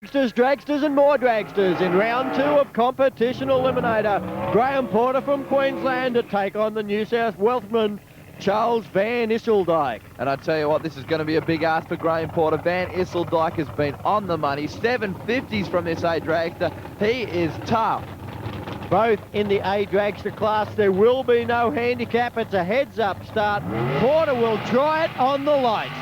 Dragsters and more dragsters in round 2 of competition eliminator. Graham Porter from Queensland to take on the New South Welshman Charles Van Isseldijk. And I tell you what, this is going to be a big ask for Graham Porter. Van Isseldijk has been on the money. 750s from this A dragster. He is tough. Both in the A dragster class. There will be no handicap. It's a heads-up start. Porter will try it on the lights.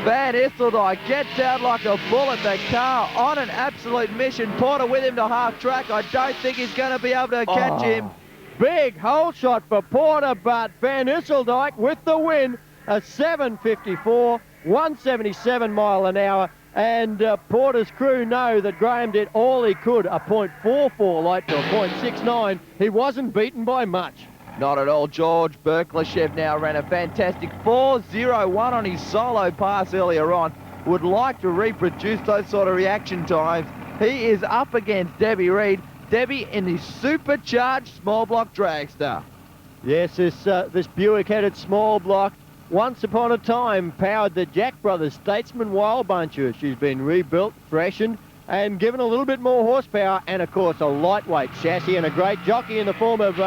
Van Isseldijk gets out like a bullet. The car on an absolute mission. Porter with him to half track. I don't think he's going to be able to catch him. Big hole shot for Porter, but Van Isseldijk with the win. A 7.54, 177 mile an hour. And Porter's crew know that Graham did all he could. A .44 light to a .69. He wasn't beaten by much. Not at all. George Berklashev now ran a fantastic 4.01 on his solo pass earlier on. Would like to reproduce those sort of reaction times. He is up against Debbie Reed. Debbie in the supercharged small block dragster. Yes, this Buick-headed small block, once upon a time, powered the Jack Brothers Statesman Wild Buncher. She's been rebuilt, freshened, and given a little bit more horsepower, and of course a lightweight chassis and a great jockey in the form of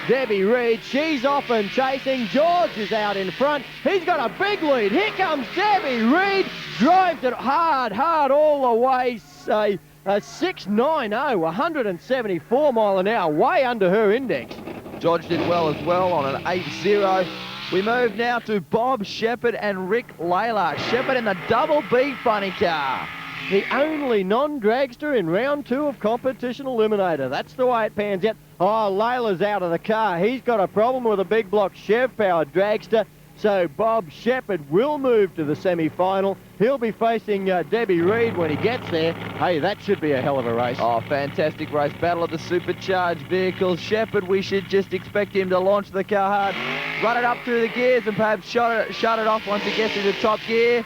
Debbie Reed. She's off and chasing. George is out in front. He's got a big lead. Here comes Debbie Reed. Drives it hard all the way. Say a 6.90, 174 mile an hour, way under her index. George did well as well on an 8.0. We move now to Bob Shepherd and Rick Layla. Shepherd in the double B funny car. The only non-dragster in round 2 of competition eliminator. That's the way it pans out. Oh, Layla's out of the car. He's got a problem with a big block Chev-powered dragster. So Bob Shepherd will move to the semi-final. He'll be facing Debbie Reed when he gets there. Hey, that should be a hell of a race. Oh, fantastic race. Battle of the supercharged vehicles. Shepherd, we should just expect him to launch the car hard, run it up through the gears and perhaps shut it off once he gets into top gear.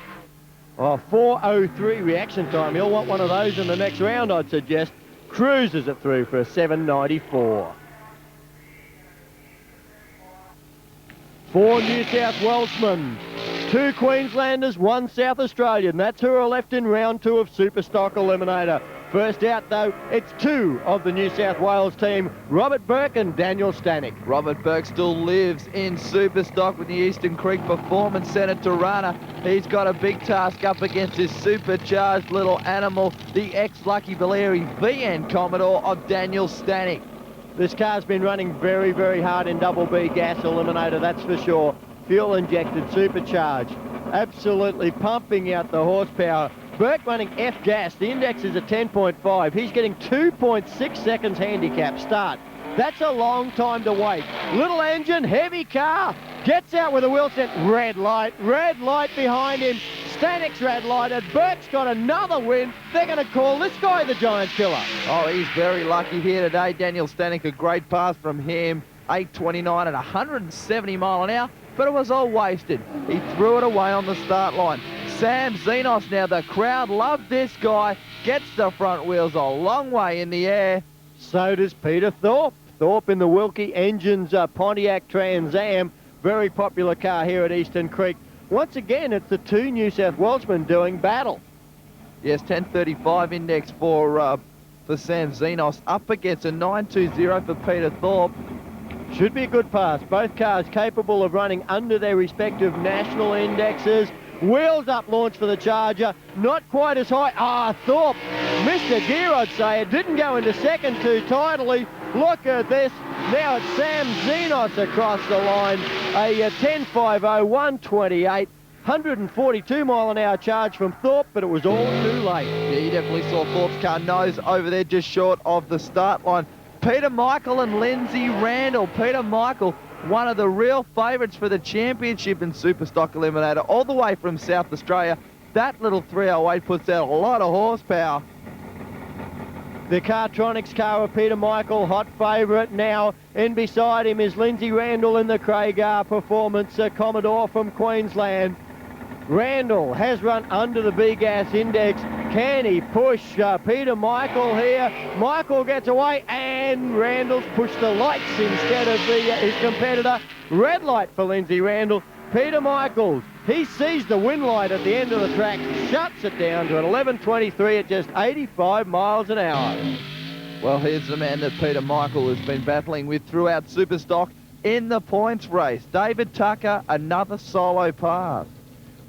Oh, 4.03 reaction time. He'll want one of those in the next round, I'd suggest. Cruises it through for a 7.94. 4 New South Welshmen, 2 Queenslanders, 1 South Australian. That's who are left in round 2 of Superstock Eliminator. First out, though, it's 2 of the New South Wales team, Robert Burke and Daniel Stanek. Robert Burke still lives in Superstock with the Eastern Creek Performance Centre, Tirana. He's got a big task up against this supercharged little animal, the ex-Lucky Valeri VN Commodore of Daniel Stanek. This car's been running very, very hard in double B gas eliminator, that's for sure. Fuel injected, supercharged, absolutely pumping out the horsepower. Burke running F gas, the index is a 10.5. He's getting 2.6 seconds handicap start. That's a long time to wait. Little engine, heavy car, gets out with a wheel set, red light behind him. Stanek's red lighted, Burke's got another win. They're going to call this guy the Giant Killer. Oh, he's very lucky here today. Daniel Stanek, a great pass from him. 8.29 at 170 mile an hour, but it was all wasted. He threw it away on the start line. Sam Zenos now, the crowd loved this guy, gets the front wheels a long way in the air. So does Peter Thorpe. Thorpe in the Wilkie Engines Pontiac Trans Am, very popular car here at Eastern Creek. Once again, it's the 2 New South Welshmen doing battle. Yes, 10.35 index for Sam Zenos, up against a 9.20 for Peter Thorpe. Should be a good pass. Both cars capable of running under their respective national indexes. Wheels up launch for the Charger. Not quite as high. Thorpe missed a gear, I'd say. It didn't go into second too tidily. Look at this. Now it's Sam Zenos across the line. A 10.50, 128. 142 mile an hour charge from Thorpe, but it was all too late. Yeah, you definitely saw Thorpe's car nose over there just short of the start line. Peter Michael and Lindsay Randall. Peter Michael, one of the real favourites for the championship in Superstock Eliminator, all the way from South Australia. That little 308 puts out a lot of horsepower. The Cartronics car of Peter Michael, hot favourite now. And beside him is Lindsay Randall in the Craigar Performance Commodore from Queensland. Randall has run under the B-gas index. Can he push Peter Michael here? Michael gets away and Randall's pushed the lights instead of his competitor. Red light for Lindsay Randall. Peter Michaels He sees the wind light at the end of the track, shuts it down to an 11.23 at just 85 miles an hour. Well, here's the man that Peter Michael has been battling with throughout Superstock in the points race. David Tucker, another solo pass.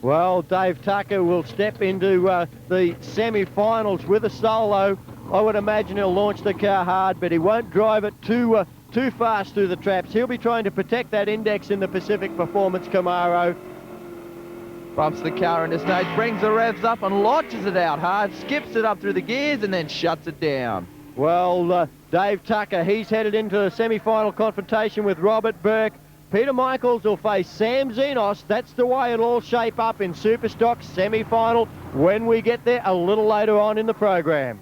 Well, Dave Tucker will step into the semi-finals with a solo. I would imagine he'll launch the car hard, but he won't drive it too fast through the traps. He'll be trying to protect that index in the Pacific Performance Camaro. Bumps the car into stage, brings the revs up and launches it out hard, skips it up through the gears and then shuts it down. Well, Dave Tucker, he's headed into a semi-final confrontation with Robert Burke. Peter Michaels will face Sam Zenos. That's the way it'll all shape up in Superstock semi-final when we get there a little later on in the program.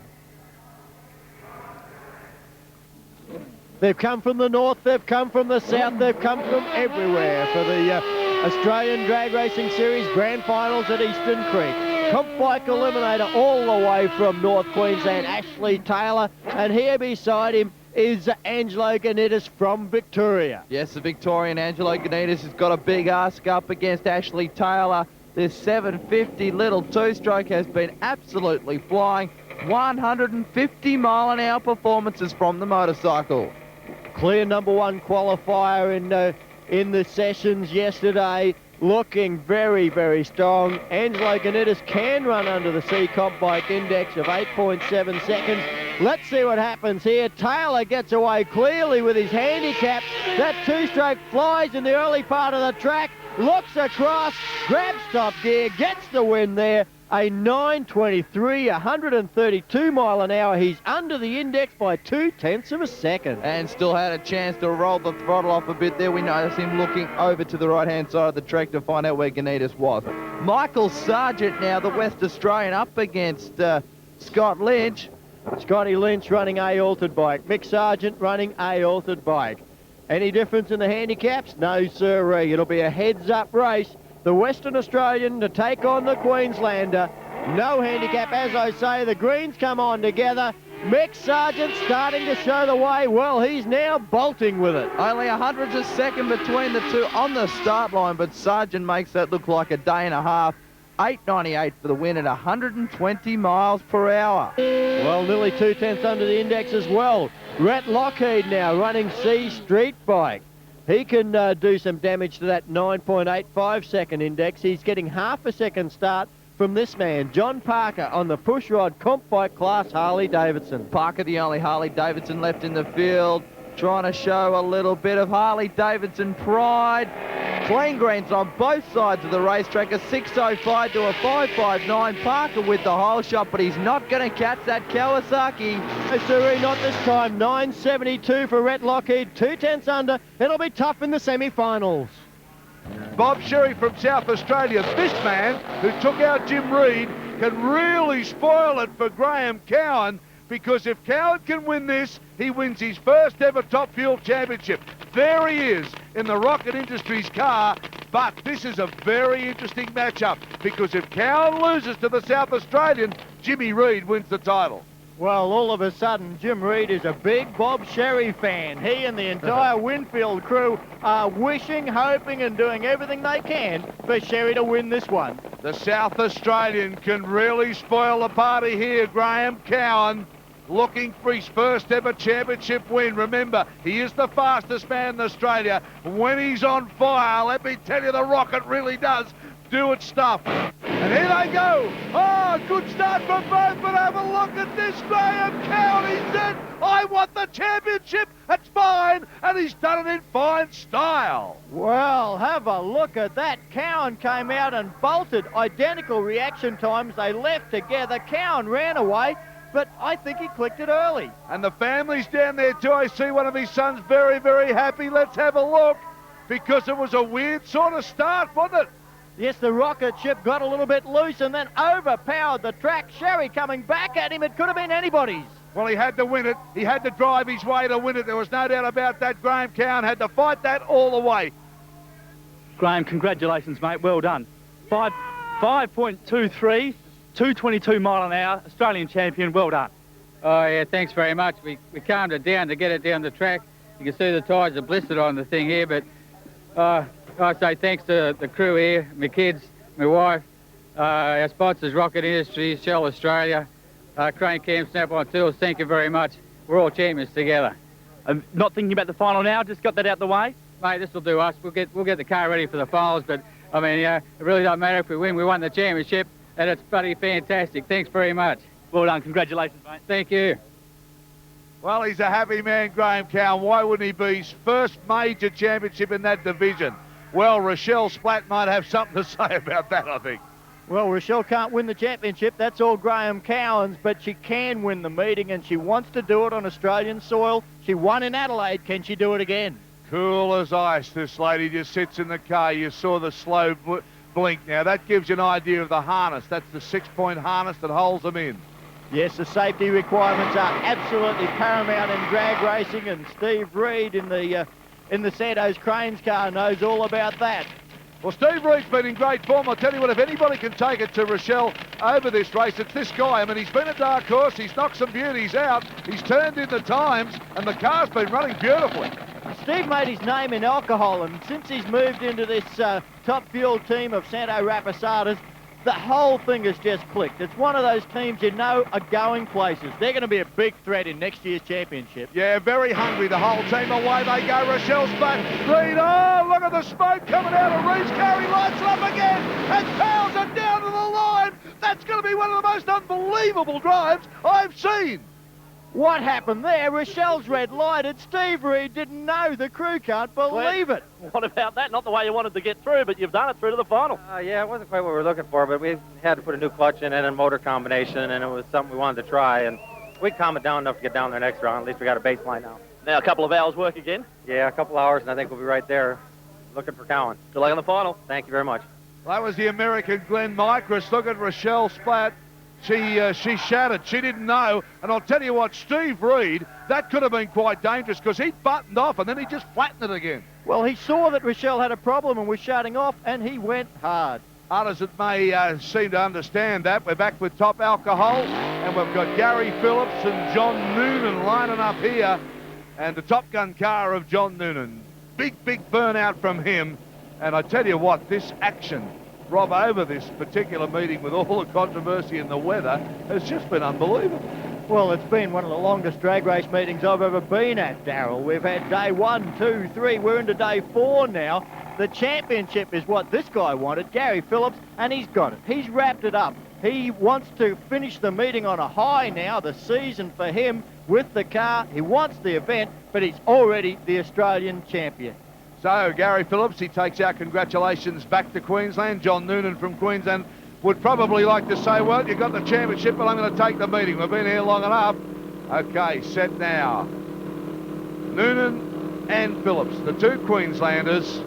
They've come from the north, they've come from the south, they've come from everywhere for the Australian Drag Racing Series Grand Finals at Eastern Creek. Comp Bike Eliminator all the way from North Queensland, Ashley Taylor, and here beside him is Angelo Ganitis from Victoria. Yes, the Victorian Angelo Ganitis has got a big ask up against Ashley Taylor. This 750 little two-stroke has been absolutely flying. 150-mile-an-hour performances from the motorcycle. Clear #1 qualifier in the sessions yesterday, looking very, very strong. Angelo Ganitis can run under the C Comp Bike Index of 8.7 seconds. Let's see what happens here. Taylor gets away clearly with his handicap. That two-stroke flies in the early part of the track, looks across, grabs top gear, gets the win there. A 9.23, 132 mile an hour. He's under the index by 0.2 of a second. And still had a chance to roll the throttle off a bit there. We notice him looking over to the right-hand side of the track to find out where Ganitis was. Michael Sargent now, the West Australian, up against Scott Lynch. Scotty Lynch running a altered bike. Mick Sargent running a altered bike. Any difference in the handicaps? No, sirree. It'll be a heads-up race. The Western Australian to take on the Queenslander. No handicap, as I say. The greens come on together. Mick Sargent starting to show the way. Well, he's now bolting with it. Only a hundredth of a second between the two on the start line, but Sargent makes that look like a day and a half. 8.98 for the win at 120 miles per hour. Well, nearly 0.2 under the index as well. RHETT Lougheed now running C Street Bike. He can do some damage to that 9.85 second index. He's getting half a second start from this man, John Parker, on the pushrod comp bike class Harley Davidson. Parker, the only Harley Davidson left in the field, trying to show a little bit of Harley Davidson pride. Clean greens on both sides of the racetrack, a 6.05 to a 5.59. Parker with the whole shot, but he's not going to catch that Kawasaki. No, sirree, not this time. 9.72 for RHETT Lougheed, 0.2 under. It'll be tough in the semi-finals. Bob Sherry from South Australia. This man who took out Jim Reed can really spoil it for Graham Cowan, because if Cowan can win this, he wins his first ever Top Fuel Championship. There he is in the Rocket Industries car, but this is a very interesting matchup, because if Cowan loses to the South Australian, Jimmy Reed wins the title. Well, all of a sudden, Jim Reed is a big Bob Sherry fan. He and the entire Winfield crew are wishing, hoping, and doing everything they can for Sherry to win this one. The South Australian can really spoil the party here. Graham Cowan looking for his first ever championship win. Remember, he is the fastest man in Australia. When he's on fire, let me tell you, the Rocket really does do its stuff. And here they go. Oh, good start from both, but have a look at this Graham Cowan. He said, I want the championship. That's fine. And he's done it in fine style. Well, have a look at that. Cowan came out and bolted. Identical reaction times. They left together. Cowan ran away, but I think he clicked it early. And the family's down there too. I see one of his sons very, very happy. Let's have a look, because it was a weird sort of start, wasn't it? Yes, the rocket ship got a little bit loose and then overpowered the track. Sherry coming back at him. It could have been anybody's. Well, he had to win it. He had to drive his way to win it. There was no doubt about that. Graham Cowan had to fight that all the way. Graham, congratulations, mate. Well done. 5.23, 222 mile an hour, Australian champion. Well done. Oh, yeah, thanks very much. We calmed it down to get it down the track. You can see the tyres are blistered on the thing here, but I say thanks to the crew here, my kids, my wife, our sponsors, Rocket Industries, Shell Australia, Crane Cam, Snap-on Tools. Thank you very much. We're all champions together. I'm not thinking about the final now, just got that out the way. Mate, this will do us. We'll get the car ready for the finals, but I mean, it really doesn't matter if we win. We won the championship, and it's bloody fantastic. Thanks very much. Well done. Congratulations, mate. Thank you. Well, he's a happy man, Graeme Cowan. Why wouldn't he be? His first major championship in that division. Well, Rochelle Splatt might have something to say about that, I think. Well, Rochelle can't win the championship. That's all Graeme Cowan's, but she can win the meeting, and she wants to do it on Australian soil. She won in Adelaide. Can she do it again? Cool as ice, this lady just sits in the car. You saw the slow blink. Now, that gives you an idea of the harness. That's the 6-point harness that holds them in. Yes, the safety requirements are absolutely paramount in drag racing, and Steve Reed in the Sandoz Cranes car knows all about that. Well, Steve Reed's been in great form. I'll tell you what, if anybody can take it to Rochelle over this race, it's this guy. I mean, he's been a dark horse. He's knocked some beauties out. He's turned in the times, and the car's been running beautifully. Steve made his name in alcohol, and since he's moved into this top fuel team of Santo Rapasadas, the whole thing has just clicked. It's one of those teams you know are going places. They're going to be a big threat in next year's championship. Yeah, very hungry, the whole team. Away they go. Rochelle Splatt. Reed, oh, look at the smoke coming out of Reed's car. He lights it up again and tails it down to the line. That's going to be one of the most unbelievable drives I've seen. What happened there? Rochelle's red lighted. Steve Reed didn't know. The crew can't believe it. What about that? Not the way you wanted to get through, but you've done it through to the final. Yeah, it wasn't quite what we were looking for, but we had to put a new clutch in and a motor combination, and it was something we wanted to try, and we calmed it down enough to get down there next round. At least we got a baseline now. Now a couple of hours work again. Yeah, a couple hours, and I think we'll be right there looking for Cowan. Good luck on the final. Thank you very much. That was the American Glenn Micros. Look at Rochelle Splatt. She shattered. She didn't know. And I'll tell you what, Steve Reed, that could have been quite dangerous because he buttoned off and then he just flattened it again. Well, he saw that Rochelle had a problem and was shutting off, and he went hard. Others that may seem to understand that. We're back with Top Alcohol, and we've got Gary Phillips and John Noonan lining up here, and the Top Gun car of John Noonan. Big burnout from him. And I tell you what, this action, Rob, over this particular meeting with all the controversy and the weather has just been unbelievable. Well, it's been one of the longest drag race meetings I've ever been at, Darryl. We've had day 1, 2, 3. We're into day 4 now. The championship is what this guy wanted, Gary Phillips, and he's got it. He's wrapped it up. He wants to finish the meeting on a high now, the season for him with the car. He wants the event, but he's already the Australian champion. So, Gary Phillips, he takes our congratulations back to Queensland. John Noonan from Queensland would probably like to say, well, you got the championship, but I'm going to take the meeting. We've been here long enough. Okay, set now. Noonan and Phillips, the two Queenslanders.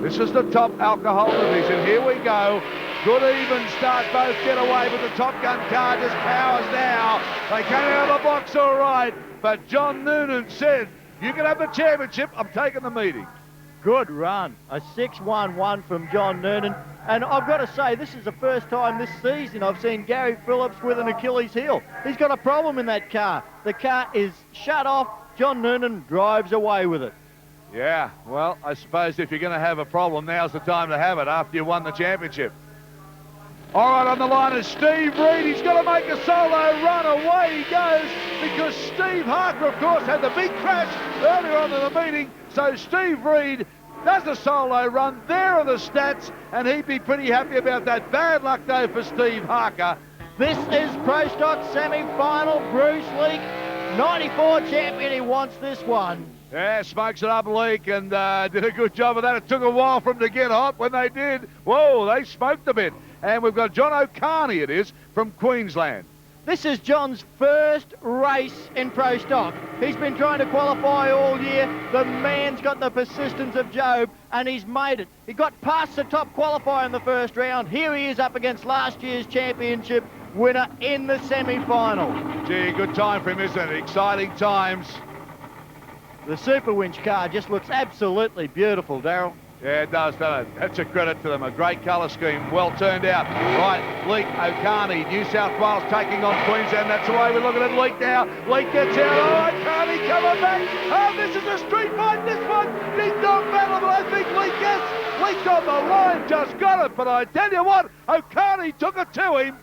This is the Top Alcohol division. Here we go. Good even start, both get away, but the Top Gun car just powers now. They came out of the box all right, but John Noonan said, you can have the championship, I'm taking the meeting. Good run. A 6-1-1 from John Noonan. And I've got to say, this is the first time this season I've seen Gary Phillips with an Achilles heel. He's got a problem in that car. The car is shut off. John Noonan drives away with it. Yeah, well, I suppose if you're going to have a problem, now's the time to have it after you won the championship. All right, on the line is Steve Reed. He's got to make a solo run. Away he goes because Steve Harker, of course, had the big crash earlier on in the meeting. So Steve Reed does the solo run. There are the stats, and he'd be pretty happy about that. Bad luck, though, for Steve Harker. This is Pro Stock semi-final. Bruce Leak, 94 champion. He wants this one. Yeah, smokes it up, Leak, and did a good job of that. It took a while for them to get hot. When they did, whoa, they smoked a bit. And we've got John O'Carney, it is, from Queensland. This is John's first race in Pro Stock. He's been trying to qualify all year. The man's got the persistence of Job, and he's made it. He got past the top qualifier in the first round. Here he is up against last year's championship winner in the semi-final. Gee, good time for him, isn't it? Exciting times. The Super Winch car just looks absolutely beautiful, Darryl. Yeah, it does, doesn't it? That's a credit to them. A great colour scheme, well turned out. Right, Leak, O'Carney, New South Wales taking on Queensland. That's the way we're looking at Leak now. Leak gets out. Oh, O'Carney coming back. Oh, this is a street fight. This one, big dog battle, but I think Leak gets Leaked on the line, just got it. But I tell you what, O'Carney took it to him.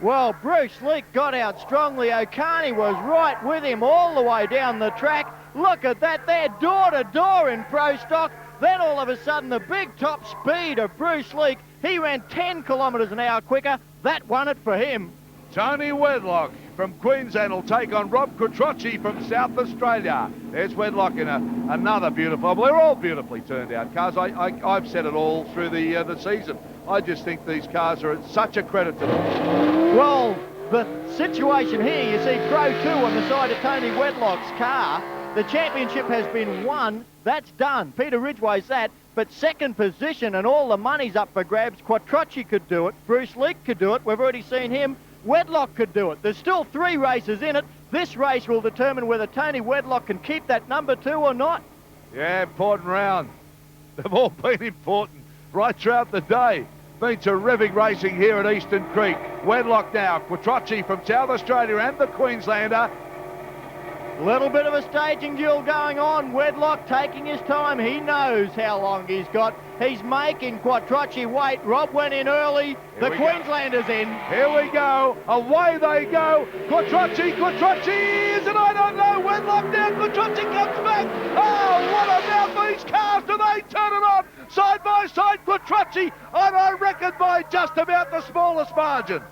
Well, Bruce Leak got out strongly. O'Carney was right with him all the way down the track. Look at that there, door to door in pro stock. Then all of a sudden, the big top speed of Bruce Leak, he ran 10 kilometres an hour quicker. That won it for him. Tony Wedlock from Queensland will take on Rob Quattrocchi from South Australia. There's Wedlock in another beautiful, well, they're all beautifully turned out cars. I've said it all through the season. I just think these cars are such a credit to them. Well, the situation here, you see Pro 2 on the side of Tony Wedlock's car. The championship has been won. That's done. Peter Ridgway's that. But second position and all the money's up for grabs. Quattrocchi could do it. Bruce Leak could do it. We've already seen him. Wedlock could do it. There's still 3 races in it. This race will determine whether Tony Wedlock can keep that number 2 or not. Yeah, important round. They've all been important right throughout the day. Been terrific racing here at Eastern Creek. Wedlock now, Quattrocchi from South Australia and the Queenslander. Little bit of a staging duel going on. Wedlock taking his time. He knows how long he's got. He's making Quattrocchi wait. Rob went in early. The Queenslander's in. Here we go. Away they go. Quattrocchi is it? I don't know. Wedlock down. Quattrocchi comes back. Oh, what about these cars? Do they turn it on? Side by side, Quattrocchi, and I reckon by just about the smallest margin.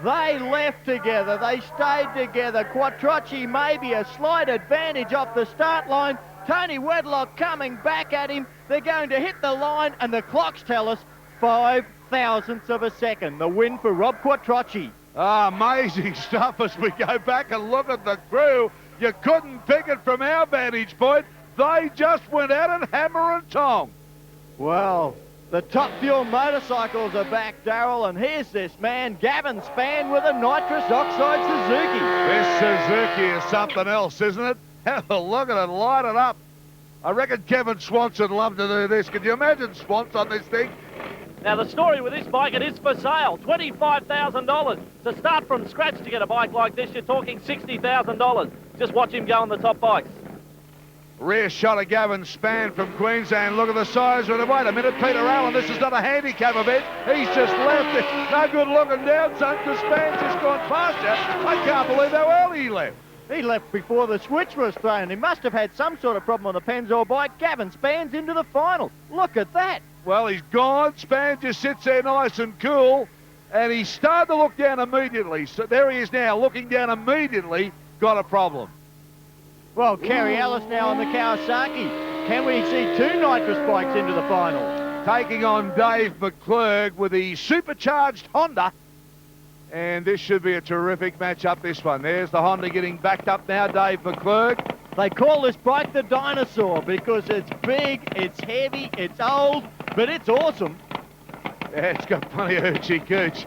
They left together. They stayed together. Quattrocchi maybe a slight advantage off the start line. Tony Wedlock coming back at him. They're going to hit the line, and the clocks tell us 5 thousandths of a second. The win for Rob Quattrocchi. Amazing stuff as we go back and look at the crew. You couldn't pick it from our vantage point. They just went out and hammer and tong. Well, the Top Fuel motorcycles are back, Darrell, and here's this man, Gavin SPANN, with a nitrous oxide Suzuki. This Suzuki is something else, isn't it? Have a look at it, light it up. I reckon Kevin Swanson loved to do this. Could you imagine Swans on this thing? Now, the story with this bike, it is for sale, $25,000. To start from scratch to get a bike like this, you're talking $60,000. Just watch him go on the top bikes. Rear shot of Gavin SPANN from Queensland. Look at the size of it. Wait a minute, Peter Allen. This is not a handicap event. He's just left it. No good looking down, son, because SPANN's just gone past you. I can't believe how early he left. He left before the switch was thrown. He must have had some sort of problem on the Pennzoil bike. Gavin SPANN's into the final. Look at that. Well, he's gone. SPANN just sits there nice and cool. And he started to look down immediately. So there he is now, looking down immediately. Got a problem. Well, Kerry Ellis now on the Kawasaki. Can we see 2 nitrous bikes into the final? Taking on Dave McClurg with the supercharged Honda. And this should be a terrific match-up, this one. There's the Honda getting backed up now, Dave McClurg. They call this bike the Dinosaur because it's big, it's heavy, it's old, but it's awesome. Yeah, it's got plenty of hoochie-cooch.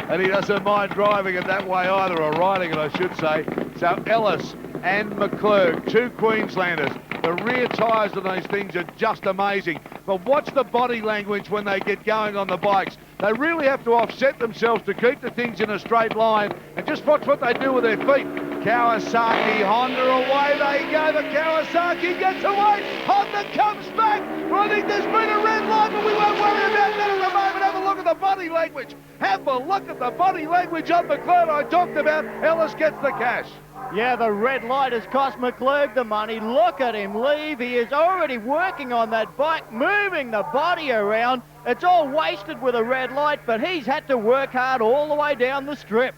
And he doesn't mind driving it that way either, or riding it, I should say. So Ellis and McClurg, 2 Queenslanders. The rear tyres of those things are just amazing. But watch the body language when they get going on the bikes. They really have to offset themselves to keep the things in a straight line. And just watch what they do with their feet. Kawasaki, Honda, away they go. The Kawasaki gets away. Honda comes back. Well, I think there's been a red line, but we won't worry about that at the moment. Have a look at the body language. Have a look at the body language on McClurg I talked about. Ellis gets the cash. Yeah, the red light has cost McClurg the money. Look at him leave. He is already working on that bike, moving the body around. It's all wasted with a red light, but he's had to work hard all the way down the strip.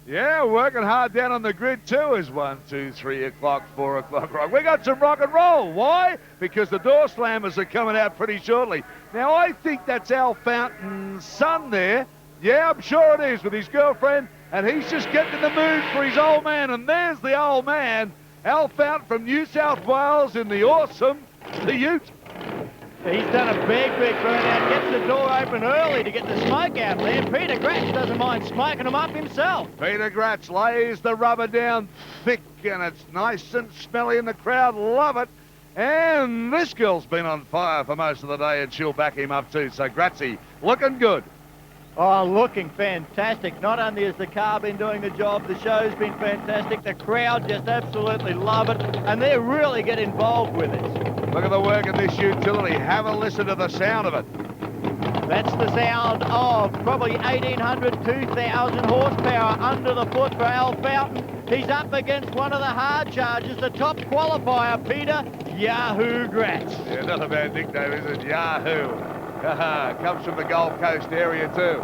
Yeah, working hard down on the grid too is 1, 2, 3 o'clock, 4 o'clock. Right, we got some rock and roll. Why? Because the door slammers are coming out pretty shortly. Now, I think that's Al Fountain's son there. Yeah, I'm sure it is, with his girlfriend. And he's just getting in the mood for his old man. And there's the old man, Al Fountain from New South Wales in the awesome Ute. He's done a big burnout. Gets the door open early to get the smoke out there. Peter Gratz doesn't mind smoking them up himself. Peter Gratz lays the rubber down thick, and it's nice and smelly, and the crowd love it. And this girl's been on fire for most of the day, and she'll back him up too. So Gratzy looking good. Oh, looking fantastic. Not only has the car been doing the job, the show's been fantastic. The crowd just absolutely love it, and they really get involved with it. Look at the work of this utility. Have a listen to the sound of it. That's the sound of probably 1,800, 2,000 horsepower under the foot for Al Fountain. He's up against one of the hard chargers, the top qualifier, Peter Yahoo GRATZ. Yeah, not a bad nickname, is it? Yahoo. Comes from the Gold Coast area too.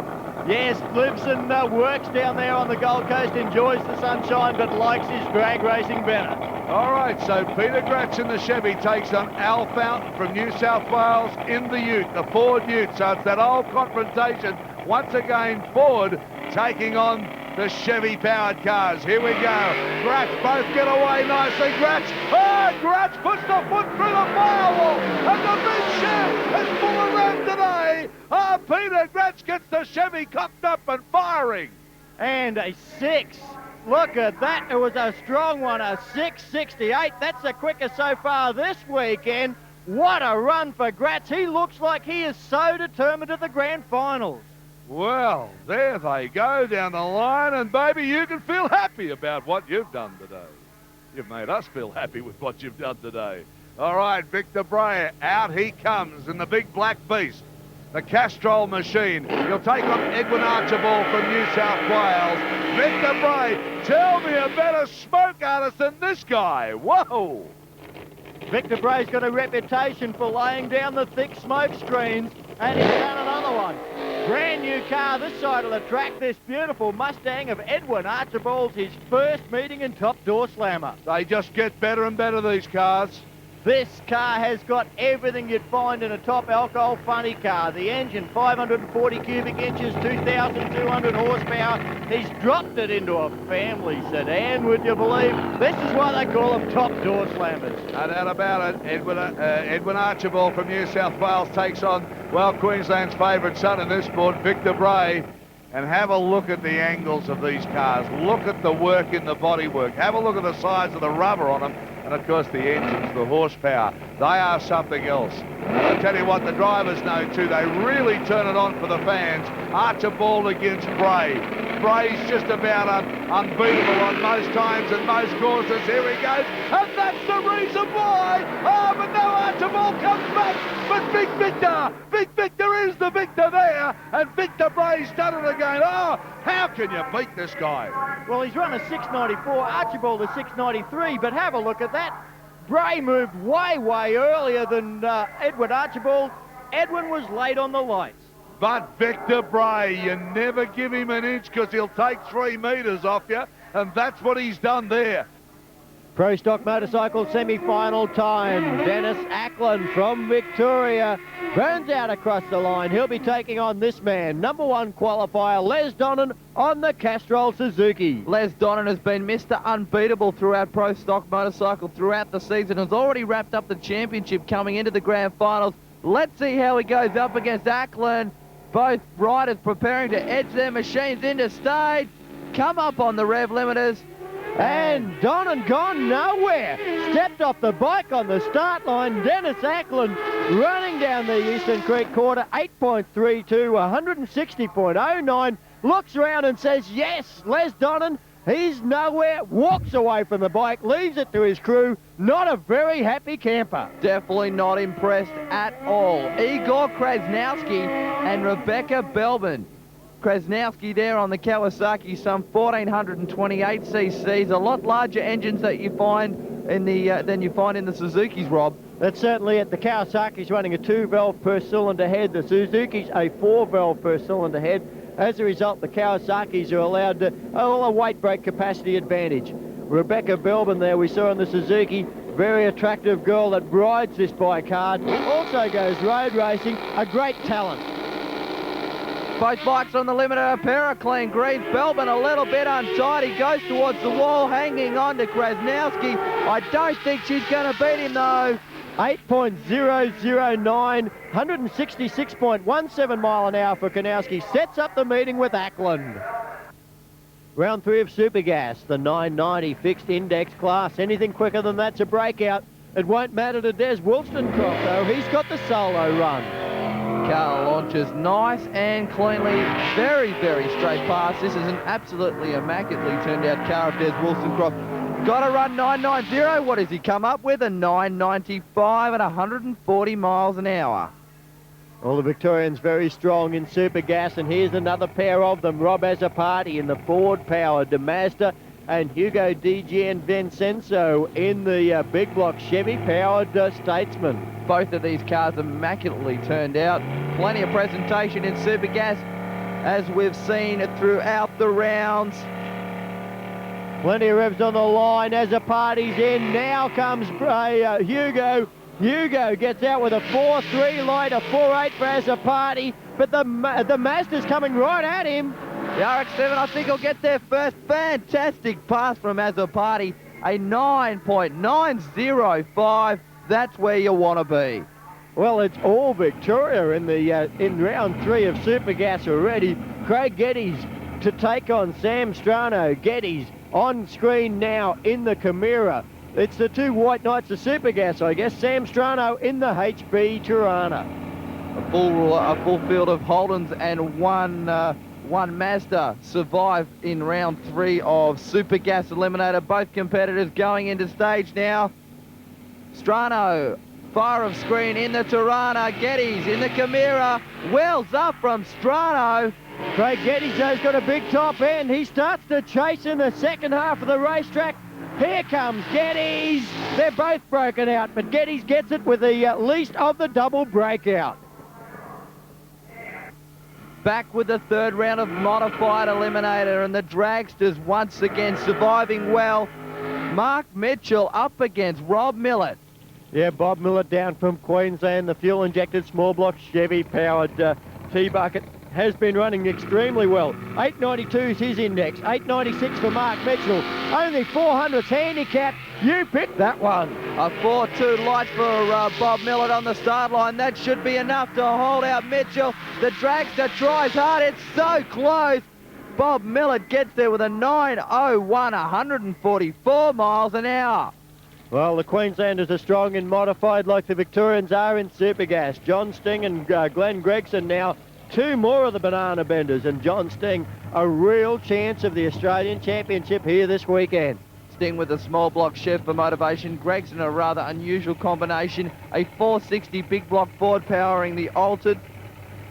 Yes, lives and works down there on the Gold Coast, enjoys the sunshine, but likes his drag racing better. All right, so Peter GRATZ in the Chevy takes on Al Fountain from New South Wales in the Ute, the Ford Ute. So it's that old confrontation. Once again, Ford taking on the Chevy-powered cars. Here we go. GRATZ both get away nicely. GRATZ, GRATZ puts the foot through the firewall, and the big Chev is full of red today. Peter GRATZ gets the Chevy cocked up and firing. And a 6. Look at that. It was a strong one, a 6.68. That's the quickest so far this weekend. What a run for GRATZ. He looks like he is so determined at the grand finals. Well, there they go down the line, and baby, you can feel happy about what you've done today. You've made us feel happy with what you've done today. All right, Victor Bray, out he comes in the big black beast, the Castrol machine. He'll take on Edwin Archibald from New South Wales. Victor Bray, tell me a better smoke artist than this guy. Whoa! Victor Bray's got a reputation for laying down the thick smoke screens, and he's done another one. Brand new car this side of the track, this beautiful Mustang of Edwin Archibald's, his first meeting in Top Door Slammer. They just get better and better, these cars. This car has got everything you'd find in a top alcohol funny car. The engine, 540 cubic inches, 2,200 horsepower. He's dropped it into a family sedan, would you believe? This is why they call them Top Door Slammers. No doubt about it. Edwin Archibald from New South Wales takes on, well, Queensland's favourite son in this sport, Victor Bray. And have a look at the angles of these cars. Look at the work in the bodywork. Have a look at the size of the rubber on them. And of course the engines, the horsepower, they are something else. And I tell you what, the drivers know too, they really turn it on for the fans. Archibald against Bray. Bray's just about unbeatable on most times and most courses. Here he goes, and that's the reason why. Oh, but now Archibald comes back. But Big Victor is the victor there, and Victor Bray's done it again. Oh, how can you beat this guy? Well, he's run a 6.94, Archibald a 6.93, but have a look at that. Bray moved way earlier than Edwin Archibald. Edwin was late on the lights. But Victor Bray, you never give him an inch because he'll take 3 metres off you, and that's what he's done there. Pro Stock Motorcycle semi-final time. Dennis Ackland from Victoria burns out across the line. He'll be taking on this man, number 1 qualifier, Les Donnan on the Castrol Suzuki. Les Donnan has been Mr. Unbeatable throughout Pro Stock Motorcycle throughout the season. Has already wrapped up the championship coming into the grand finals. Let's see how he goes up against Ackland. Both riders preparing to edge their machines into stage. Come up on the rev limiters. And Donnan gone nowhere. Stepped off the bike on the start line. Dennis Ackland running down the Eastern Creek quarter, 8.32, 160.09. Looks around and says, yes, Les Donnan, he's nowhere. Walks away from the bike, leaves it to his crew. Not a very happy camper. Definitely not impressed at all. Igor KRASNOWSKY and Rebecca Belbin. KRASNOWSKY there on the Kawasaki, some 1,428 cc's, a lot larger engines that you find in the than you find in the Suzuki's, Rob. That's certainly it. The Kawasaki's running a 2-valve per cylinder head. The Suzuki's a 4-valve per cylinder head. As a result, the Kawasaki's are allowed a weight brake capacity advantage. Rebecca Belbin there we saw in the Suzuki, very attractive girl that rides this bike hard. Also goes road racing, a great talent. Both bikes on the limiter, a pair of clean greens. Belbin a little bit untied. He goes towards the wall, hanging on to KRASNOWSKY. I don't think she's going to beat him, though. 8.009, 166.17 mile an hour for Kanowski. Sets up the meeting with Ackland. Round 3 of Supergas, the 990 fixed index class. Anything quicker than that's a breakout. It won't matter to Des Woolstencroft, though. He's got the solo run. car launches nice and cleanly. Very, very straight pass. This is an absolutely immaculately turned out car if there's Woolstencroft. Got to run 990. What does he come up with? A 995 at 140 miles an hour. Well, the Victorians very strong in Super Gas, and here's another pair of them. Rob AZZOPARDI in the Ford-powered Mazda, and Hugo DG Vincenzo in the big block Chevy-powered Statesman. Both of these cars immaculately turned out. Plenty of presentation in Super Gas, as we've seen throughout the rounds. Plenty of revs on the line. AZZOPARDI's in. Now comes Hugo. Hugo gets out with a 4.3 light, a 4.8 for AZZOPARDI, but the Mazda's coming right at him. The RX-7, I think, will get there first. Fantastic pass from AZZOPARDI. A 9.905. That's where you want to be. Well, it's all Victoria in the in round 3 of Super Gas already. Craig Geddes to take on Sam Strano. Geddes on screen now in the Chimera. It's the two White Knights of Super Gas, I guess. Sam Strano in the HB Tirana. A full field of Holdens and one Mazda survive in round 3 of Super Gas Eliminator. Both competitors going into stage now. Strano, far of screen in the Tirana. Geddes in the Chimera. Wells up from Strano. Craig Geddes has got a big top end. He starts to chase in the second half of the racetrack. Here comes Geddes. They're both broken out, but Geddes gets it with the least of the double breakout. Back with the third round of Modified Eliminator, and the dragsters once again surviving well. Mark Mitchell up against Rob Millett. Yeah, Bob Millett down from Queensland. The fuel-injected small block Chevy-powered T-Bucket has been running extremely well. 892 is his index, 896 for Mark Mitchell. Only 400's handicapped. You picked that one. A 4.2 light for Bob Millett on the start line. That should be enough to hold out Mitchell. The dragster tries hard. It's so close. Bob Millett gets there with a 9.01, 144 miles an hour. Well, the Queenslanders are strong in modified like the Victorians are in Super Gas. JON STING and Glenn Gregson now. Two more of the banana benders, and JON STING a real chance of the Australian Championship here this weekend. Sting with a small block Chev for motivation. Gregson a rather unusual combination. A 460 big block Ford powering the Altered.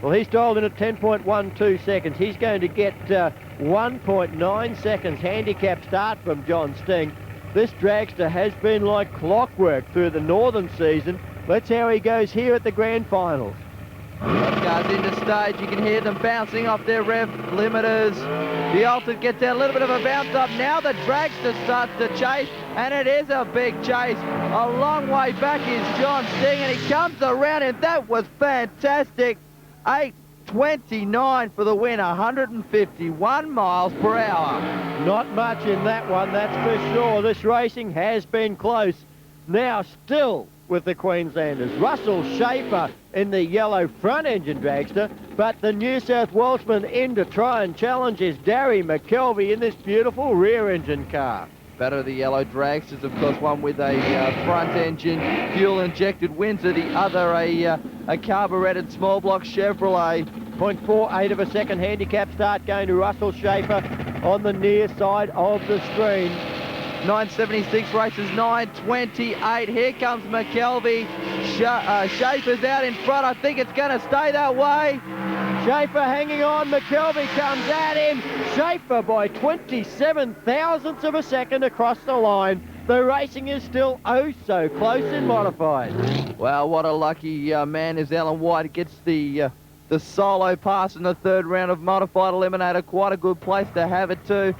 Well, he's dialed in at 10.12 seconds. He's going to get 1.9 seconds handicap start from JON STING. This dragster has been like clockwork through the northern season. Let's see how he goes here at the grand finals. Cars into stage, you can hear them bouncing off their rev limiters. The Altered gets a little bit of a bounce up. Now the dragster starts to chase, and it is a big chase. A long way back is JON STING, and he comes around, and that was fantastic. 8.29 for the win, 151 miles per hour. Not much in that one, that's for sure. This racing has been close. Now still with the Queenslanders. Russell SCHAFER in the yellow front-engine dragster, but the New South Welshman in to try and challenge is Darry McKelvey in this beautiful rear-engine car. Better the yellow dragsters, of course, one with a front-engine fuel-injected Windsor, the other a carburetted small block Chevrolet. 0.48 of a second handicap start going to Russell SCHAFER on the near side of the screen. 976 races 928. Here comes McKelvey. SCHAFER's out in front. I think it's going to stay that way. SCHAFER hanging on. McKelvey comes at him. SCHAFER by 27 thousandths of a second across the line. The racing is still oh so close in modified. Well, what a lucky man is Alan White. Gets the solo pass in the third round of Modified Eliminator. Quite a good place to have it too.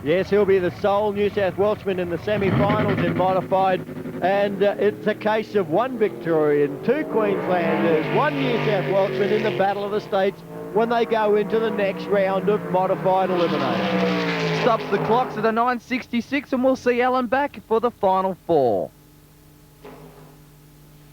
Yes, he'll be the sole New South Welshman in the semi-finals in modified, and it's a case of one Victorian, two Queenslanders, one New South Welshman in the Battle of the States when they go into the next round of Modified Eliminator. Stops the clocks at a 966, and we'll see Alan back for the final four.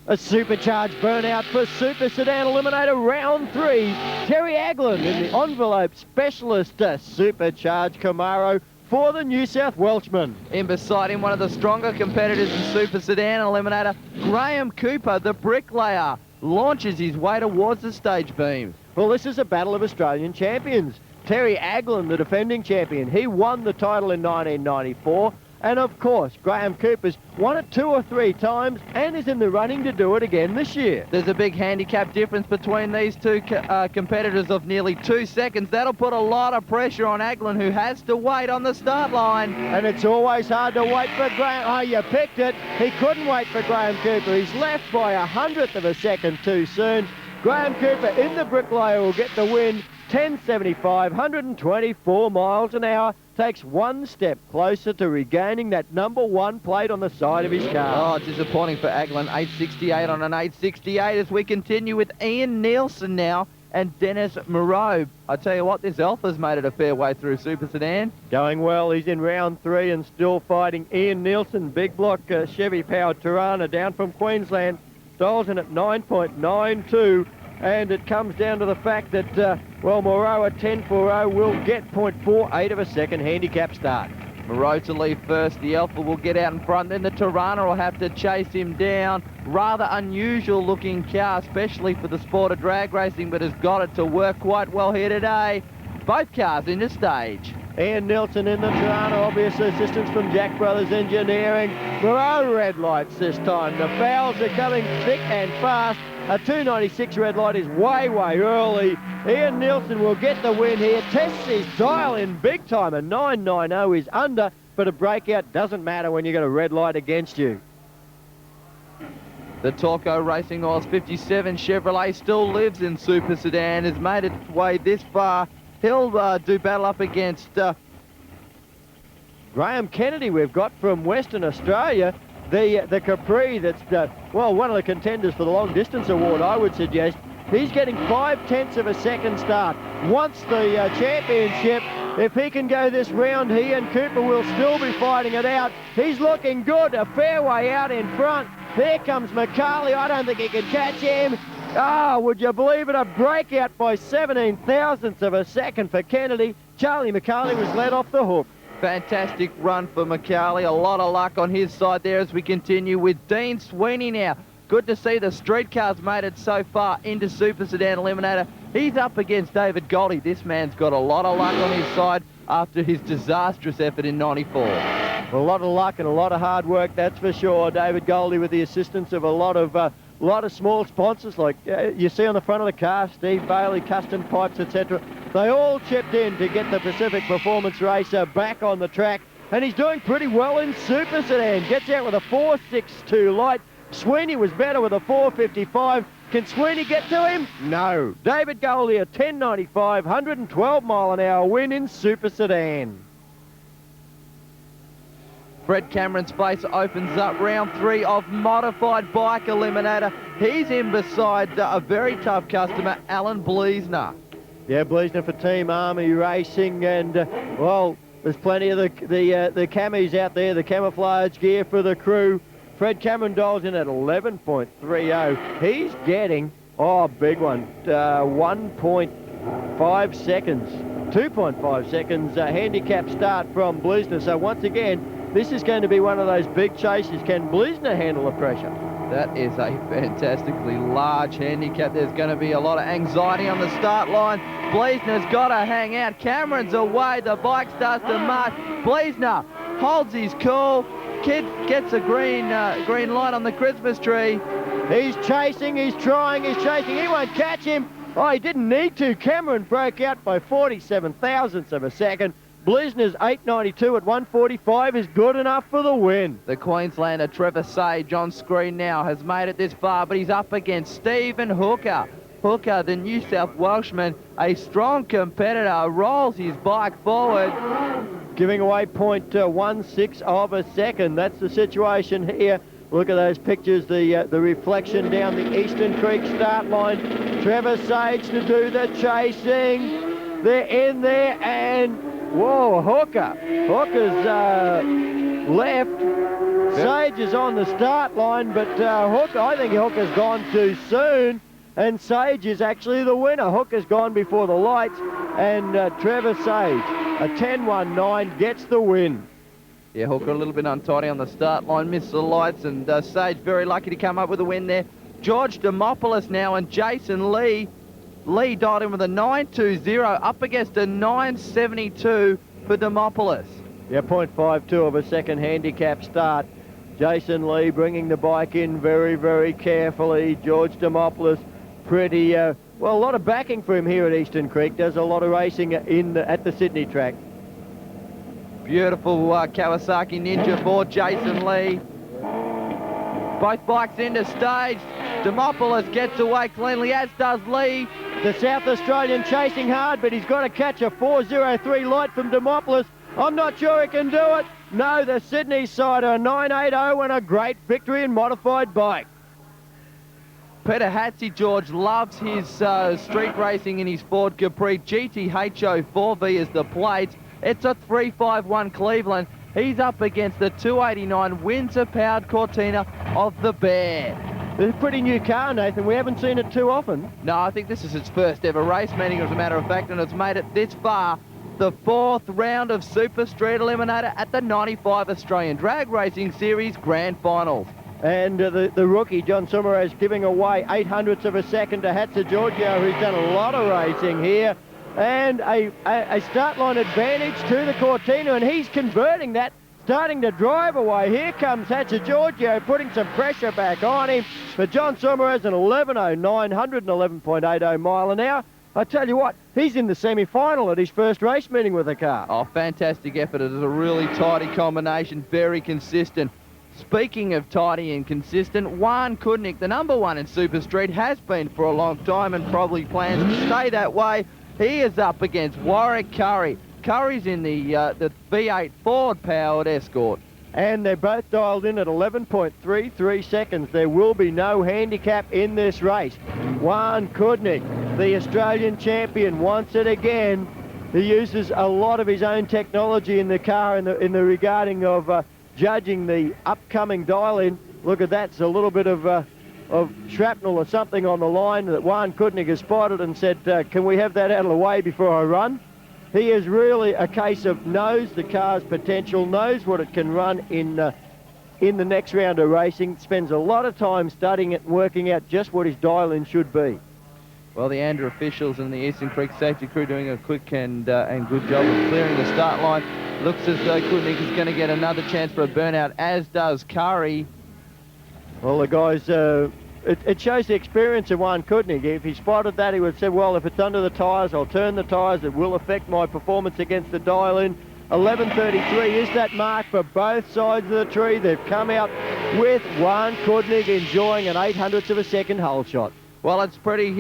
A supercharged burnout for Super Sedan Eliminator round 3. Terry Ackland in the envelope specialist supercharged Camaro for the New South Welshman. In beside him, one of the stronger competitors in Super Sedan Eliminator, Graham Cooper, the bricklayer. launches his way towards the stage beams. Well, this is a battle of Australian champions. Terry Ackland, the defending champion, he won the title in 1994. And of course, Graham Cooper's won it 2 or 3 times and is in the running to do it again this year. There's a big handicap difference between these two competitors of nearly 2 seconds. That'll put a lot of pressure on Ackland, who has to wait on the start line. And it's always hard to wait for Graham. Oh, you picked it. He couldn't wait for Graham Cooper. He's left by 100th of a second too soon. Graham Cooper in the bricklayer will get the win. 10.75, 124 miles an hour. Takes one step closer to regaining that #1 plate on the side of his car. Oh, disappointing for Ackland. 8.68 on an 8.68 as we continue with Ian Nielsen now and Dennis Moreau. I tell you what, this Alpha's made it a fair way through Super Sedan. Going well. He's in round 3 and still fighting. Ian Nielsen, big block Chevy-powered Tirana down from Queensland. Styles in at 9.92. And it comes down to the fact that, well, Moreau at 10.40 will get 0.48 of a second handicap start. Moreau to leave first. The Alpha will get out in front. Then the Tirana will have to chase him down. Rather unusual looking car, especially for the sport of drag racing, but has got it to work quite well here today. Both cars in the stage. Ian Nielsen in the Tirana, obvious assistance from Jack Brothers Engineering. Moreau red lights this time. The fouls are coming thick and fast. A 2.96 red light is way early. Ian Nielsen will get the win here. Tests his dial in big time. A 9.90 is under, but a breakout doesn't matter when you've got a red light against you. The Torco Racing Oils 57 Chevrolet still lives in Super Sedan, has made its way this far. He'll do battle up against Graham Kennedy we've got from Western Australia. The Capri that's, well, one of the contenders for the long distance award, I would suggest. He's getting 0.5 of a second start. Wants the championship. If he can go this round, he and Cooper will still be fighting it out. He's looking good. A fairway out in front. There comes McCarley. I don't think he can catch him. Ah, would you believe it? A breakout by 17 thousandths of a second for Kennedy. Charlie McCarley was let off the hook. Fantastic run for McCarley. A lot of luck on his side there as we continue with Dean Sweeney now. Good to see the street cars made it so far into Super Sedan Eliminator. He's up against David Goldie. This man's got a lot of luck on his side after his disastrous effort in 94. A lot of luck and a lot of hard work, that's for sure. David Goldie with the assistance of a lot of small sponsors like you see on the front of the car, Steve Bailey, Custom Pipes, etc. They all chipped in to get the Pacific Performance Racer back on the track, and he's doing pretty well in Super Sedan. Gets out with a 4.62 light. Sweeney was better with a 4.55. Can Sweeney get to him? No. David Goldie, a 10.95, 112 mile an hour win in Super Sedan. Fred Cameron's place opens up round 3 of Modified Bike Eliminator. He's in beside a very tough customer, Alan Bleasner. Yeah, Bleasner for Team Army Racing, and well, there's plenty of the camis out there, the camouflage gear for the crew. Fred Cameron dials in at 11.30. He's getting, oh, big one, 1.5 seconds, 2.5 seconds handicap start from Bleasner. So once again, this is going to be one of those big chases. Can Bleasner handle the pressure? That is a fantastically large handicap. There's going to be a lot of anxiety on the start line. Bleasner's got to hang out. Cameron's away. The bike starts to march. Bleasner holds his cool. Kid gets a green light on the Christmas tree. He's chasing, he's trying, he's chasing. He won't catch him. Oh, he didn't need to. Cameron broke out by 47 thousandths of a second. Bleasner's 8.92 at 1.45 is good enough for the win. The Queenslander Trevor Sage on screen now has made it this far, but he's up against Stephen Hooker. Hooker, the New South Welshman, a strong competitor, rolls his bike forward. Giving away 0.16 of a second. That's the situation here. Look at those pictures, the reflection down the Eastern Creek start line. Trevor Sage to do the chasing. They're in there and, whoa, Hooker. Hooker's left. Sage is on the start line, but Hooker, I think Hooker's gone too soon. And Sage is actually the winner. Hooker's gone before the lights, and Trevor Sage, a 10.19, gets the win. Yeah, Hooker a little bit untidy on the start line, missed the lights, and Sage very lucky to come up with a win there. George Dimopoulos now and Jason Lee. Lee dialed in with a 9.20 up against a 9.72 for Dimopoulos. Yeah, 0.52 of a second handicap start. Jason Lee bringing the bike in very, very carefully. George Dimopoulos, pretty, well, a lot of backing for him here at Eastern Creek. Does a lot of racing at the Sydney track. Beautiful Kawasaki Ninja for Jason Lee. Both bikes into stage. Dimopoulos gets away cleanly, as does Lee. The South Australian chasing hard, but he's got to catch a 4.03 light from Dimopoulos. I'm not sure he can do it. No, the Sydney side are 9.80 and a great victory in modified bike. Peter Hatsey, George, loves his street racing in his Ford Capri. GTHO 4V is the plates. It's a 351 Cleveland. He's up against the 289 Windsor-powered Cortina of the Bear. It's a pretty new car, Nathan. We haven't seen it too often. No, I think this is its first ever race meeting, as a matter of fact, and it's made it this far. The 4th round of Super Street Eliminator at the 95 Australian Drag Racing Series Grand Finals. And the rookie, John SOMORACZ, giving away 0.08 of a second to Hatsa Giorgio, who's done a lot of racing here. And a start line advantage to the Cortina, and he's converting that, starting to drive away. Here comes Hatsa Giorgio, putting some pressure back on him. But John SOMORACZ, an 11.09, 111.80 mile an hour. I tell you what, he's in the semi-final at his first race meeting with the car. Oh, fantastic effort. It is a really tidy combination, very consistent. Speaking of tidy and consistent, Juan Kudnik, the #1 in Super Street, has been for a long time and probably plans to stay that way. He is up against Warwick Curry. Curry's in the V8 Ford-powered Escort. And they're both dialed in at 11.33 seconds. There will be no handicap in this race. Juan Kudnik, the Australian champion, wants it again. He uses a lot of his own technology in the car in the regarding of judging the upcoming dial-in. Look at that, it's a little bit of shrapnel or something on the line that Juan Kudnik has spotted and said, can we have that out of the way before I run? He is really a case of knows the car's potential, knows what it can run in the next round of racing, spends a lot of time studying it and working out just what his dial-in should be. Well, the ANDA officials and the Eastern Creek safety crew doing a quick and good job of clearing the start line. Looks as though Kudnik is going to get another chance for a burnout, as does Curry. Well, the guys, it shows the experience of Juan Kudnik. If he spotted that, he would say, well, if it's under the tyres, I'll turn the tyres. It will affect my performance against the dial-in. 11.33 is that mark for both sides of the tree. They've come out with Juan Kudnik enjoying an 0.08 of a second hole shot. Well, it's pretty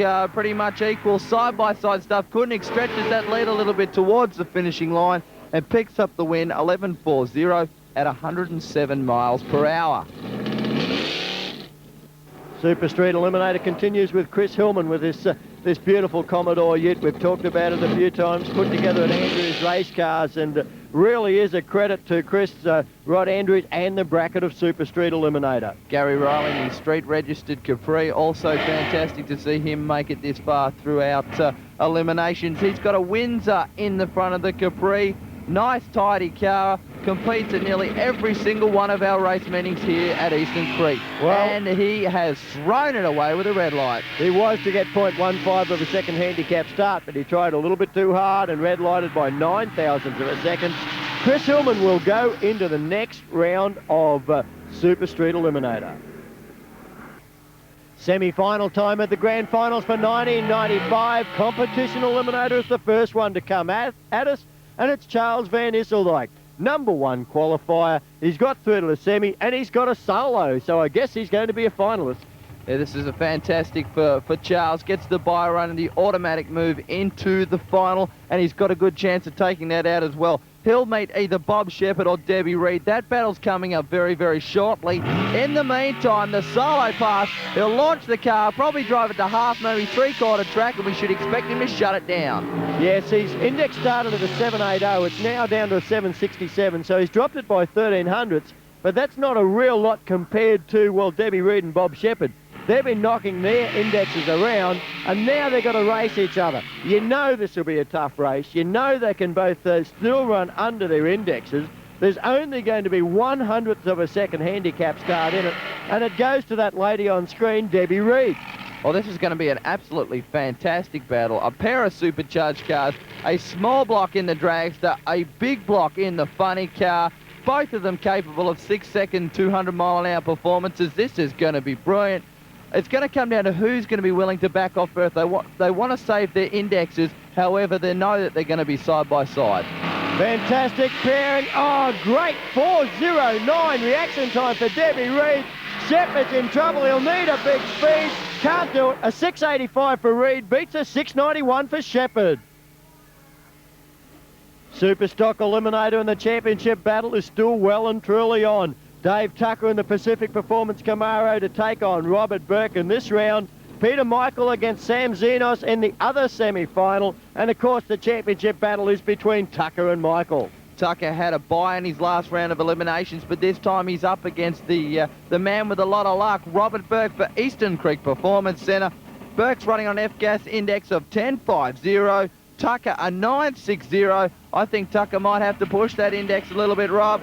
much equal side-by-side stuff. Kudnik stretches that lead a little bit towards the finishing line and picks up the win, 11.40 at 107 miles per hour. Super Street Eliminator continues with Chris Hillman with this beautiful Commodore Ute. We've talked about it a few times, put together at Andrews Race Cars, and really is a credit to Chris, Rod Andrews, and the bracket of Super Street Eliminator. Gary Riley in his street-registered Capri, also fantastic to see him make it this far throughout eliminations. He's got a Windsor in the front of the Capri. Nice, tidy car. Competes at nearly every single one of our race meetings here at Eastern Creek. Well, and he has thrown it away with a red light. He was to get 0.15 of a second handicap start, but he tried a little bit too hard and red lighted by 0.09 of a second. Chris Hillman will go into the next round of Super Street Eliminator. Semi-final time at the Grand Finals for 1995. Competition Eliminator is the first one to come at us, and it's Charles Van Isseldijk. #1 qualifier. He's got through to the semi, and he's got a solo, so I guess he's going to be a finalist. Yeah, this is a fantastic for Charles. Gets the bye run and the automatic move into the final, and he's got a good chance of taking that out as well. He'll meet either Bob Shepherd or Debbie Reed. That battle's coming up very, very shortly. In the meantime, the solo pass, he'll launch the car, probably drive it to half, maybe three-quarter track, and we should expect him to shut it down. Yes, his index started at a 7.80. It's now down to a 7.67, so he's dropped it by 0.13, but that's not a real lot compared to, well, Debbie Reed and Bob Shepherd. They've been knocking their indexes around, and now they've got to race each other. You know this will be a tough race. You know they can both still run under their indexes. There's only going to be 1/100th of a second handicap start in it. and it goes to that lady on screen, Debbie Reed. Well, this is going to be an absolutely fantastic battle. A pair of supercharged cars, a small block in the dragster, a big block in the funny car, both of them capable of 6-second, 200-mile-an-hour performances. This is going to be brilliant. It's going to come down to who's going to be willing to back off first. They want to save their indexes. However, they know that they're going to be side by side. Fantastic pairing. Oh, great 4.09 reaction time for Debbie Reed. Shepherd's in trouble. He'll need a big speed. Can't do it. A 6.85 for Reed beats a 6.91 for Shepherd. Superstock Eliminator in the championship battle is still well and truly on. Dave Tucker in the Pacific Performance Camaro to take on Robert Burke in this round. Peter Michael against Sam Zenos in the other semi-final. And of course the championship battle is between Tucker and Michael. Tucker had a bye in his last round of eliminations, but this time he's up against the man with a lot of luck, Robert Burke for Eastern Creek Performance Centre. Burke's running on F-gas index of 10.50. Tucker a 9.60. I think Tucker might have to push that index a little bit, Rob.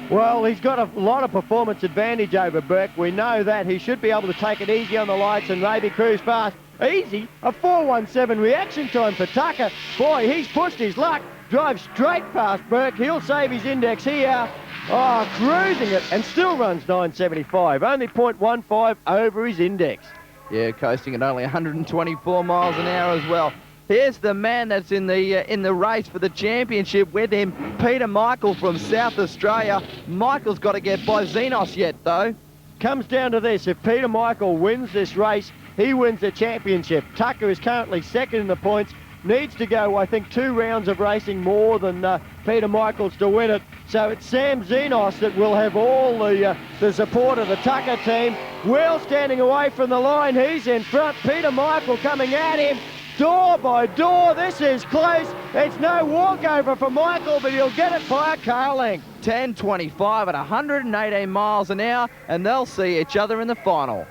Well, he's got a lot of performance advantage over Burke. We know that. He should be able to take it easy on the lights and maybe cruise fast. Easy, a 4.17 reaction time for Tucker. Boy, he's pushed his luck. Drives straight past Burke. He'll save his index here. Oh, cruising it, and still runs 9.75. Only 0.15 over his index. Yeah, coasting at only 124 miles an hour as well. Here's the man that's in the race for the championship with him, Peter Michael from South Australia. Michael's got to get by Zenos yet, though. Comes down to this. If Peter Michael wins this race, he wins the championship. Tucker is currently second in the points. Needs to go, I think, 2 rounds of racing more than Peter Michaels to win it. So it's Sam Zenos that will have all the support of the Tucker team. Will standing away from the line. He's in front. Peter Michael coming at him. Door by door, this is close. It's no walkover for Michael, but he'll get it by a car length. 10.25 at 118 miles an hour, and they'll see each other in the final.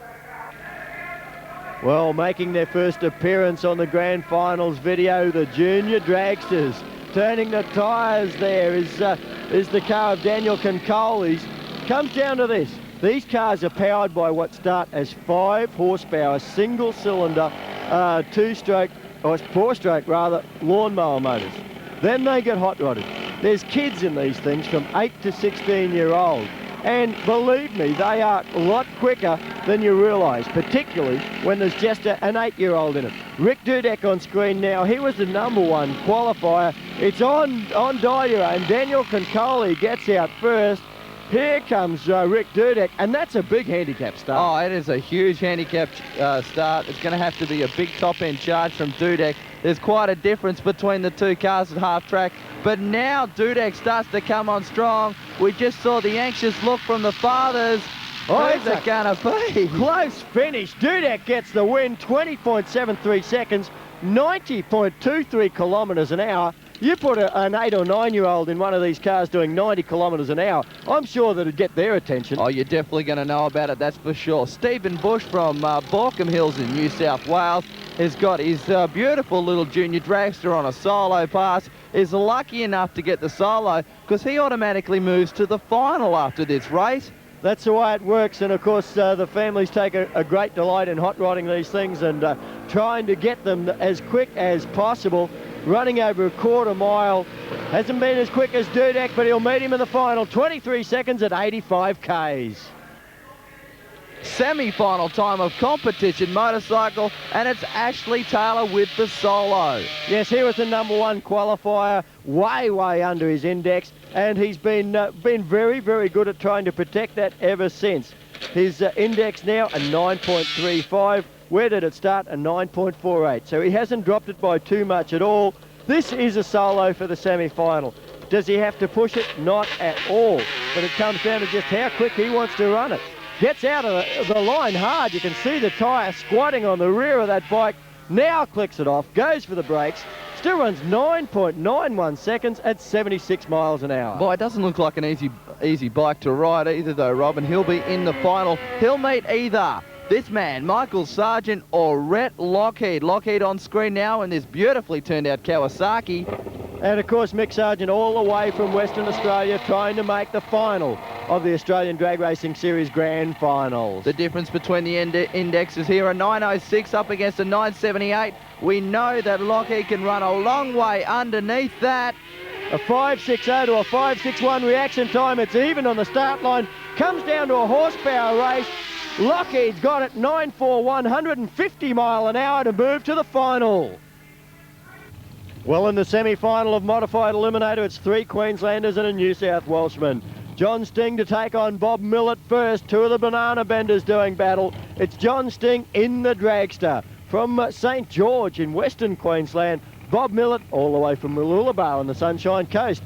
Well, making their first appearance on the grand finals video, the junior dragsters. Turning the tyres there is the car of Daniel Concoli's. Comes down to this. These cars are powered by what start as 5 horsepower, single cylinder, 2-stroke, or 4-stroke rather, lawnmower motors. Then they get hot rodded. There's kids in these things from 8 to 16-year-old. And believe me, they are a lot quicker than you realise, particularly when there's just an 8-year-old in it. Rick Dudek on screen now. He was the #1 qualifier. It's on Dyura, and Daniel Concoli gets out first. Here comes Rick Dudek, and that's a big handicap start. Oh, it is a huge handicap start. It's going to have to be a big top-end charge from Dudek. There's quite a difference between the two cars at half-track, but now Dudek starts to come on strong. We just saw the anxious look from the fathers. Oh, who's it going to be? Close finish. Dudek gets the win, 20.73 seconds, 90.23 kilometres an hour. You put an 8 or 9-year-old in one of these cars doing 90 kilometres an hour, I'm sure that it'd get their attention. Oh, you're definitely going to know about it, that's for sure. Stephen Bush from Borkham Hills in New South Wales has got his beautiful little junior dragster on a solo pass, is lucky enough to get the solo because he automatically moves to the final after this race. That's the way it works, and of course the families take a great delight in hot rodding these things and trying to get them as quick as possible. Running over a quarter mile. Hasn't been as quick as Dudek, but he'll meet him in the final. 23 seconds at 85 Ks. Semi-final time of competition motorcycle, and it's Ashley Taylor with the solo. Yes, he was the #1 qualifier, way under his index, and he's been very, very good at trying to protect that ever since. His index now a 9.35. Where did it start? A 9.48. So he hasn't dropped it by too much at all. This is a solo for the semi-final. Does he have to push it? Not at all. But it comes down to just how quick he wants to run it. Gets out of the line hard. You can see the tyre squatting on the rear of that bike. Now clicks it off, goes for the brakes. Still runs 9.91 seconds at 76 miles an hour. Boy, it doesn't look like an easy bike to ride either though, Rob, and he'll be in the final. He'll meet either this man, Michael Sargent, or RHETT Lougheed. Lougheed on screen now in this beautifully turned out Kawasaki. And of course Mick Sargent all the way from Western Australia trying to make the final. of the Australian Drag Racing Series Grand Finals. The difference between the indexes here, a 906 up against a 978. We know that Lougheed can run a long way underneath that. A 5.60 to a 5.61 reaction time. It's even on the start line. Comes down to a horsepower race. Lougheed's got it 9.4, 150 mile an hour to move to the final. Well, in the semi-final of Modified Eliminator, it's 3 Queenslanders and a New South Welshman. JON STING to take on Bob Millet first. 2 of the banana benders doing battle. It's JON STING in the dragster. From St. George in Western Queensland, Bob Millet all the way from Mooloolaba on the Sunshine Coast.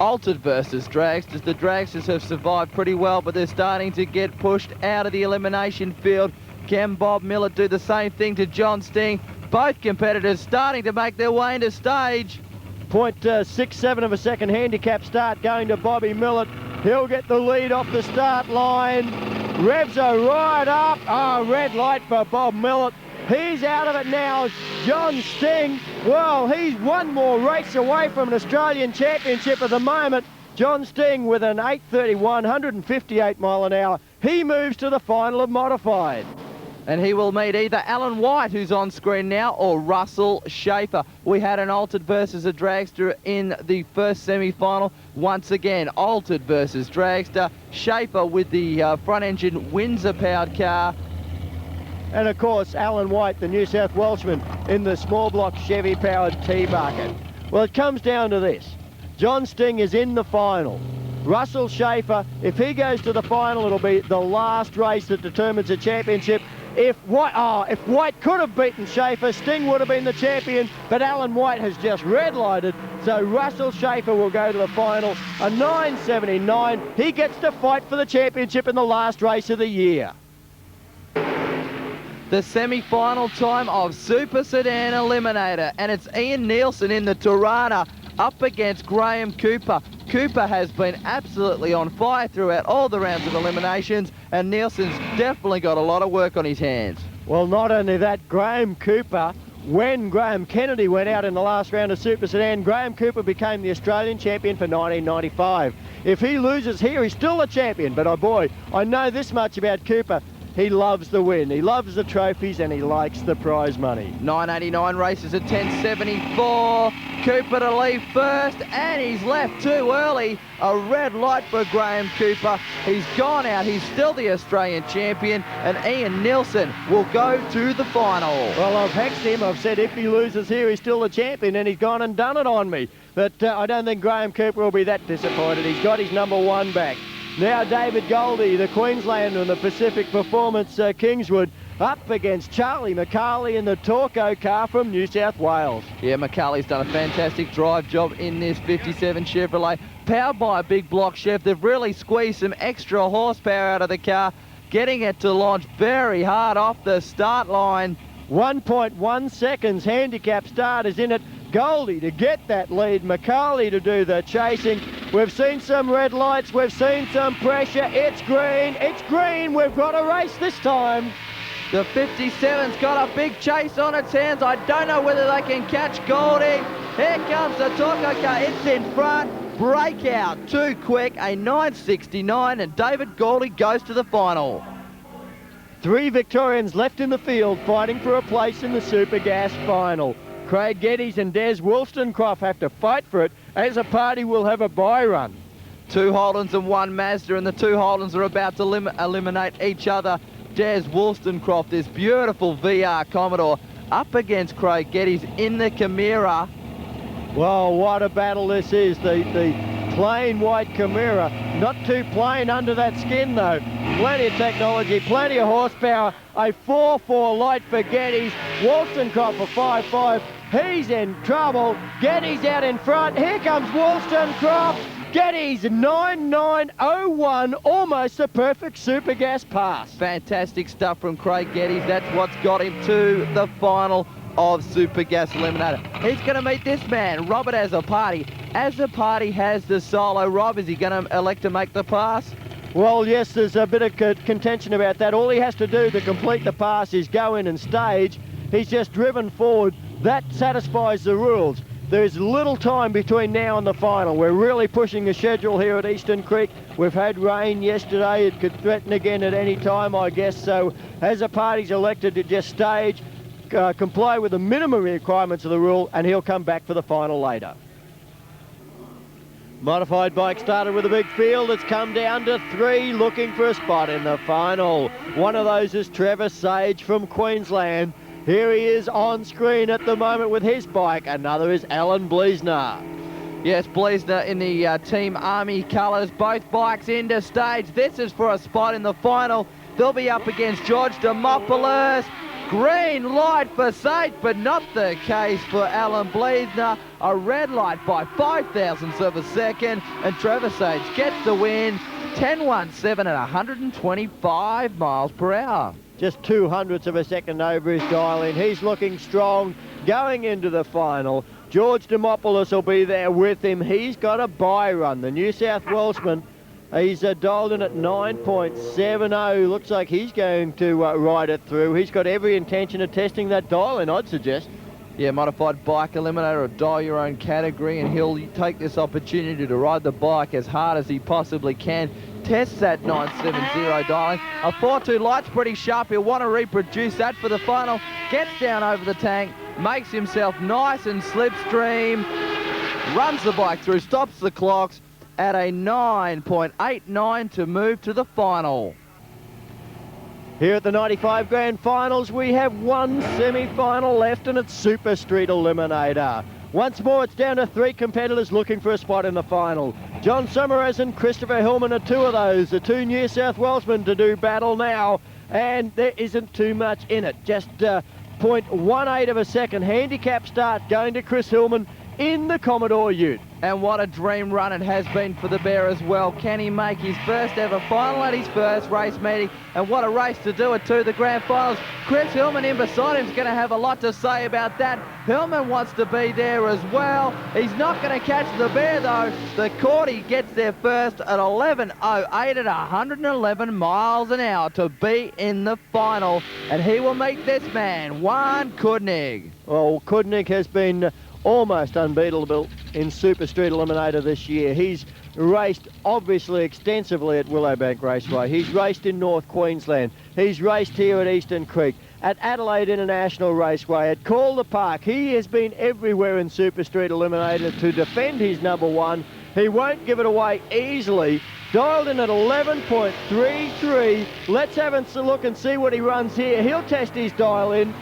Altered versus dragsters. The dragsters have survived pretty well, but they're starting to get pushed out of the elimination field. Can Bob Millet do the same thing to JON STING? Both competitors starting to make their way into stage. 0.67 of a second handicap start going to Bobby Millet. He'll get the lead off the start line. Revs are right up. Red light for Bob Millet. He's out of it now. JON STING, well, he's one more race away from an Australian Championship at the moment. JON STING with an 8.31, 158 mile an hour. He moves to the final of Modified. And he will meet either Alan White, who's on screen now, or Russell SCHAFER. We had an altered versus a dragster in the first semi-final. Once again, altered versus dragster. SCHAFER with the front-engine Windsor-powered car. And of course, Alan White, the New South Welshman, in the small block Chevy-powered T-bucket. Well, it comes down to this. JON STING is in the final. Russell SCHAFER, if he goes to the final, it'll be the last race that determines the championship. If White could have beaten SCHAFER, Sting would have been the champion, but Alan White has just red lighted, so Russell SCHAFER will go to the final. A 9.79. He gets to fight for the championship in the last race of the year. The semi-final time of Super Sedan Eliminator, and it's Ian Nielsen in the Torana up against Graham Cooper. Cooper has been absolutely on fire throughout all the rounds of eliminations, and Nielsen's definitely got a lot of work on his hands. Well, not only that, Graham Cooper, when Graham Kennedy went out in the last round of Super Sedan, Graham Cooper became the Australian champion for 1995. If he loses here, he's still a champion, but oh boy, I know this much about Cooper. He loves the win, he loves the trophies, and he likes the prize money. 9.89 races at 10.74. Cooper to leave first, and he's left too early. A red light for Graham Cooper. He's gone out, he's still the Australian champion, and Ian Nielsen will go to the final. Well, I've hexed him, I've said if he loses here, he's still the champion, and he's gone and done it on me. But I don't think Graham Cooper will be that disappointed. He's got his #1 back. Now David Goldie, the Queenslander in the Pacific Performance Kingswood, up against Charlie McCarley in the Torco car from New South Wales. Yeah, McCarley's done a fantastic drive job in this 57 Chevrolet. Powered by a big block Chev, they've really squeezed some extra horsepower out of the car, getting it to launch very hard off the start line. 1.1 seconds handicap start is in it. Goldie to get that lead, McCarley to do the chasing. We've seen some red lights, we've seen some pressure. It's green, we've got a race this time. The 57's got a big chase on its hands. I don't know whether they can catch Goldie. Here comes the Torco car, it's in front. Breakout, too quick, a 9.69, and David Goldie goes to the final. 3 Victorians left in the field fighting for a place in the Super Gas final. Craig Geddes and Des Woolstencroft have to fight for it. AZZOPARDI will have a bye run. 2 Holdens and 1 Mazda, and the 2 Holdens are about to eliminate each other. Des Woolstencroft, this beautiful VR Commodore, up against Craig Geddes in the Chimera. Well, what a battle this is. The plain white Chimera, not too plain under that skin though. Plenty of technology, plenty of horsepower. A 4.4 light for Geddes. Woolstencroft for 5.5. He's in trouble. Geddes out in front. Here comes Woolstencroft. Geddes 9.901, almost a perfect Super Gas pass. Fantastic stuff from Craig Geddes. That's what's got him to the final of Super Gas Eliminator. He's going to meet this man, Robert AZZOPARDI. AZZOPARDI has the solo. Rob, is he going to elect to make the pass? Well, yes, there's a bit of contention about that. All he has to do to complete the pass is go in and stage. He's just driven forward. That satisfies the rules. There's little time between now and the final. We're really pushing the schedule here at Eastern Creek. We've had rain yesterday. It could threaten again at any time, I guess. So AZZOPARDI's elected to just stage, comply with the minimum requirements of the rule, and he'll come back for the final later. Modified bike started with a big field. It's come down to 3, looking for a spot in the final. One of those is Trevor Sage from Queensland. Here he is on screen at the moment with his bike. Another is Alan Bleasner. Yes, Bleasner in the Team Army colours. Both bikes into stage. This is for a spot in the final. They'll be up against George DIMOPOULOS. Green light for Sage, but not the case for Alan Bleasner. A red light by 5,000ths of a second, and Trevor Sage gets the win. 10.17 at 125 miles per hour. Just 200ths of a second over his dial in. He's looking strong going into the final. George DIMOPOULOS will be there with him. He's got a bye run. The New South Welshman, he's dialed in at 9.70. Looks like he's going to ride it through. He's got every intention of testing that dial in, I'd suggest. Yeah, modified bike eliminator, or dial your own category, and he'll take this opportunity to ride the bike as hard as he possibly can. Test that 970 dialing. A 4.2 light's pretty sharp. He'll want to reproduce that for the final. Gets down over the tank, makes himself nice and slipstream, runs the bike through, stops the clocks at a 9.89 to move to the final. Here at the 95 Grand Finals, we have one semi-final left, and it's Super Street Eliminator. Once more, it's down to 3 competitors looking for a spot in the final. John SOMORACZ and Christopher Hillman are 2 of those, the 2 New South Welshmen to do battle now, and there isn't too much in it. Just 0.18 of a second handicap start going to Chris Hillman in the Commodore Ute. And what a dream run it has been for the Bear as well. Can he make his first ever final at his first race meeting? And what a race to do it to the Grand Finals. Chris Hillman in beside him is going to have a lot to say about that. Hillman wants to be there as well. He's not going to catch the Bear though. The Cordy gets there first at 11.08 at 111 miles an hour to be in the final. And he will meet this man, Juan Kudnik. Well, Kudnik has been almost unbeatable in Super Street Eliminator this year. He's raced obviously extensively at Willowbank Raceway. He's raced in North Queensland. He's raced here at Eastern Creek, at Adelaide International Raceway, at Calder Park. He has been everywhere in Super Street Eliminator to defend his #1. He won't give it away easily. Dialed in at 11.33. Let's have a look and see what he runs here. He'll test his dial in.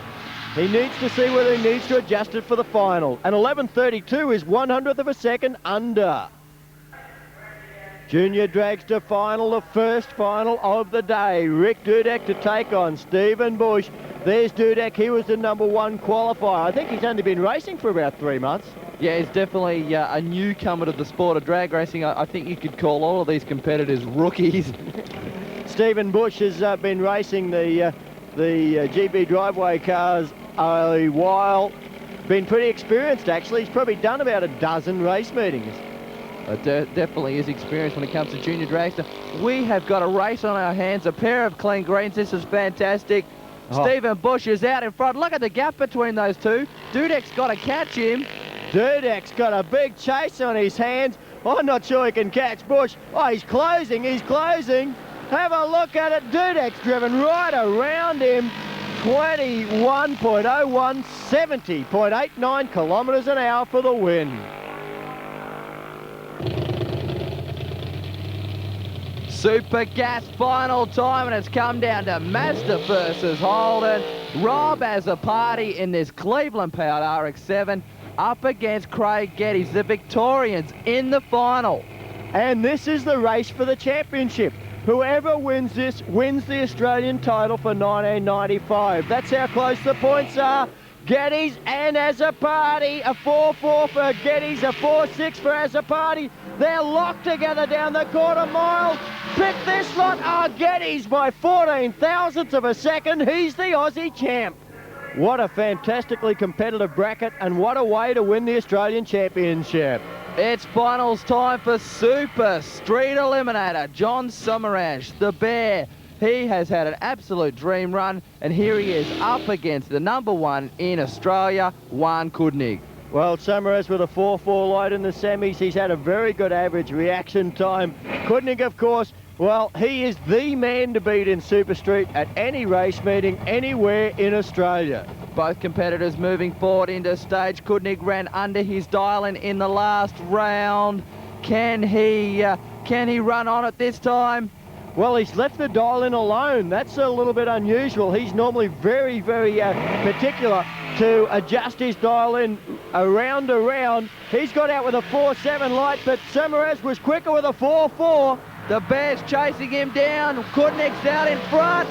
He needs to see whether he needs to adjust it for the final. And 11.32 is 100th of a second under. Junior drags to final, the first final of the day. Rick Dudek to take on Stephen Bush. There's Dudek. He was the #1 qualifier. I think he's only been racing for about 3 months. Yeah, he's definitely a newcomer to the sport of drag racing. I think you could call all of these competitors rookies. Stephen Bush has been racing the GB driveway cars a while. Been pretty experienced actually. He's probably done about a dozen race meetings. Definitely is experienced when it comes to junior dragster. We have got a race on our hands, a pair of clean greens. This is fantastic. Stephen Bush is out in front. Look at the gap between those two. Dudek's got to catch him. Dudek's got a big chase on his hands. I'm not sure he can catch Bush. Oh, he's closing, he's closing. Have a look at it. Dudek's driven right around him. 21.01, 70.89 kilometres an hour for the win. Super Gas final time, and it's come down to Mazda versus Holden. Rob AZZOPARDI in this Cleveland-powered RX-7 up against Craig Geddes, the Victorians in the final. And this is the race for the championship. Whoever wins this wins the Australian title for 1995. That's how close the points are. Geddes and AZZOPARDI, a 4-4 for Geddes, a 4-6 for AZZOPARDI. They're locked together down the quarter mile. Pick this lot. Geddes by 14,000ths of a second. He's the Aussie champ. What a fantastically competitive bracket, and what a way to win the Australian Championship. It's finals time for Super Street Eliminator. JON STING, the Bear. He has had an absolute dream run, and here he is up against the #1 in Australia, Juan Kudnik. Well, SOMORACZ with a 4-4 light in the semis. He's had a very good average reaction time. Kudnik, of course, well, he is the man to beat in Super Street at any race meeting anywhere in Australia. Both competitors moving forward into stage. Kudnik ran under his dial in the last round. Can he run on it this time? Well, he's left the dial in alone. That's a little bit unusual. He's normally very, very particular to adjust his dial in around. He's got out with a 4-7 light, but SOMORACZ was quicker with a 4-4. The Bear's chasing him down. Kudnik's out in front.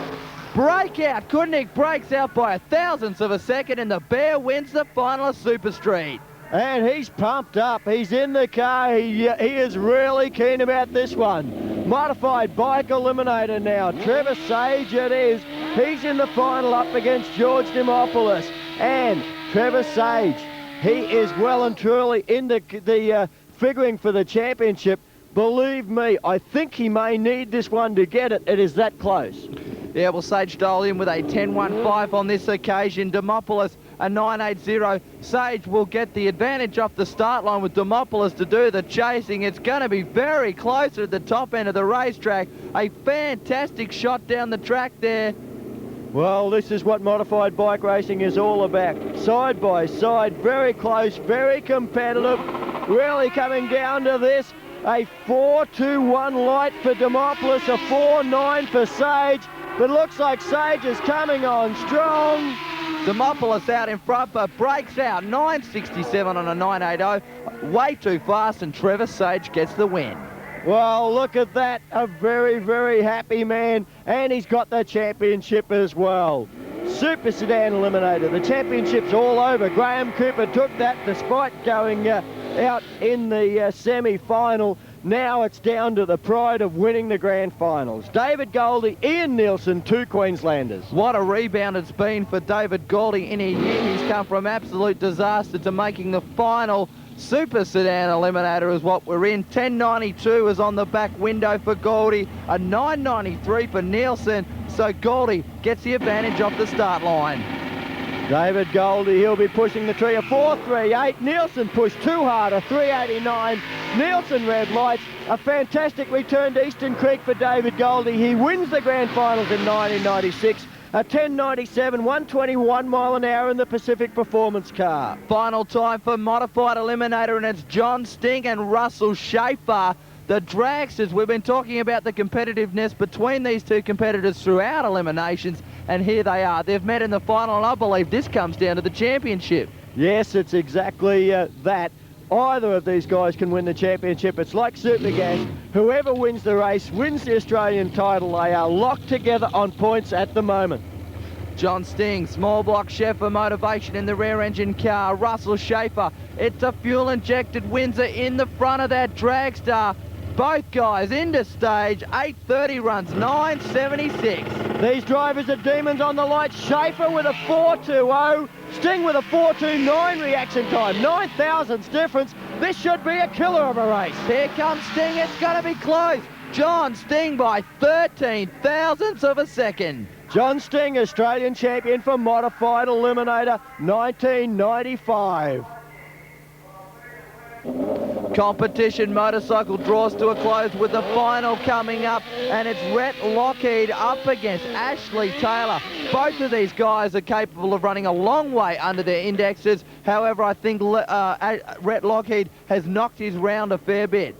Breakout. Kudnik breaks out by a thousandth of a second, and the Bear wins the final of Super Street. And he's pumped up. He's in the car. He is really keen about this one. Modified bike eliminator now. Trevor Sage it is. He's in the final up against George DIMOPOULOS. And Trevor Sage, he is well and truly in the figuring for the championship. Believe me, I think he may need this one to get it. It is that close. Yeah, well, Sage dialed in with a 10.15 on this occasion. DIMOPOULOS a 9.80. Sage will get the advantage off the start line with DIMOPOULOS to do the chasing. It's going to be very close at the top end of the racetrack. A fantastic shot down the track there. Well, this is what modified bike racing is all about. Side by side, very close, very competitive. Really coming down to this. A 4-2-1 light for DIMOPOULOS, a 4-9 for Sage. But looks like Sage is coming on strong. DIMOPOULOS out in front, but breaks out 9.67 on a 9.80. Way too fast, and Trevor Sage gets the win. Well, look at that. A very, very happy man. And he's got the championship as well. Super Sedan Eliminator. The championship's all over. Graham Cooper took that despite going out in the semi-final. Now it's down to the pride of winning the grand finals. David Gouldiie, Ian Nielsen, 2 Queenslanders. What a rebound it's been for David Gouldiie in a year. He's come from absolute disaster to making the final. Super Sedan Eliminator is what we're in. 10.92 is on the back window for Gouldiie. A 9.93 for Nielsen. So Gouldiie gets the advantage off the start line. David Gouldiie, he'll be pushing the tree, a 4.38. Nielsen pushed too hard, a 3.89. Nielsen red lights. A fantastic return to Eastern Creek for David Gouldiie. He wins the grand finals in 1996. A 10.97, 121 mile an hour in the Pacific Performance car. Final time for modified eliminator, and it's JON STING and Russell SCHAFER. The dragsters, we've been talking about the competitiveness between these two competitors throughout eliminations, and here they are. They've met in the final, and I believe this comes down to the championship. Yes, it's exactly that. Either of these guys can win the championship. It's like Supergas. Whoever wins the race wins the Australian title. They are locked together on points at the moment. JON STING, small block SCHAFER motivation in the rear engine car. Russell SCHAFER, it's a fuel-injected Windsor in the front of that dragster. Both guys into stage, 8.30 runs, 9.76. These drivers are demons on the light. SCHAFER with a 4.20. Sting with a 4.29 reaction time. 9 thousandths difference. This should be a killer of a race. Here comes Sting. It's going to be close. JON STING by 13 thousandths of a second. JON STING, Australian champion for modified eliminator, 1995. Competition motorcycle draws to a close with the final coming up, and it's RHETT LOUGHEED up against Ashley Taylor. Both of these guys are capable of running a long way under their indexes. However, I think RHETT LOUGHEED has knocked his round a fair bit.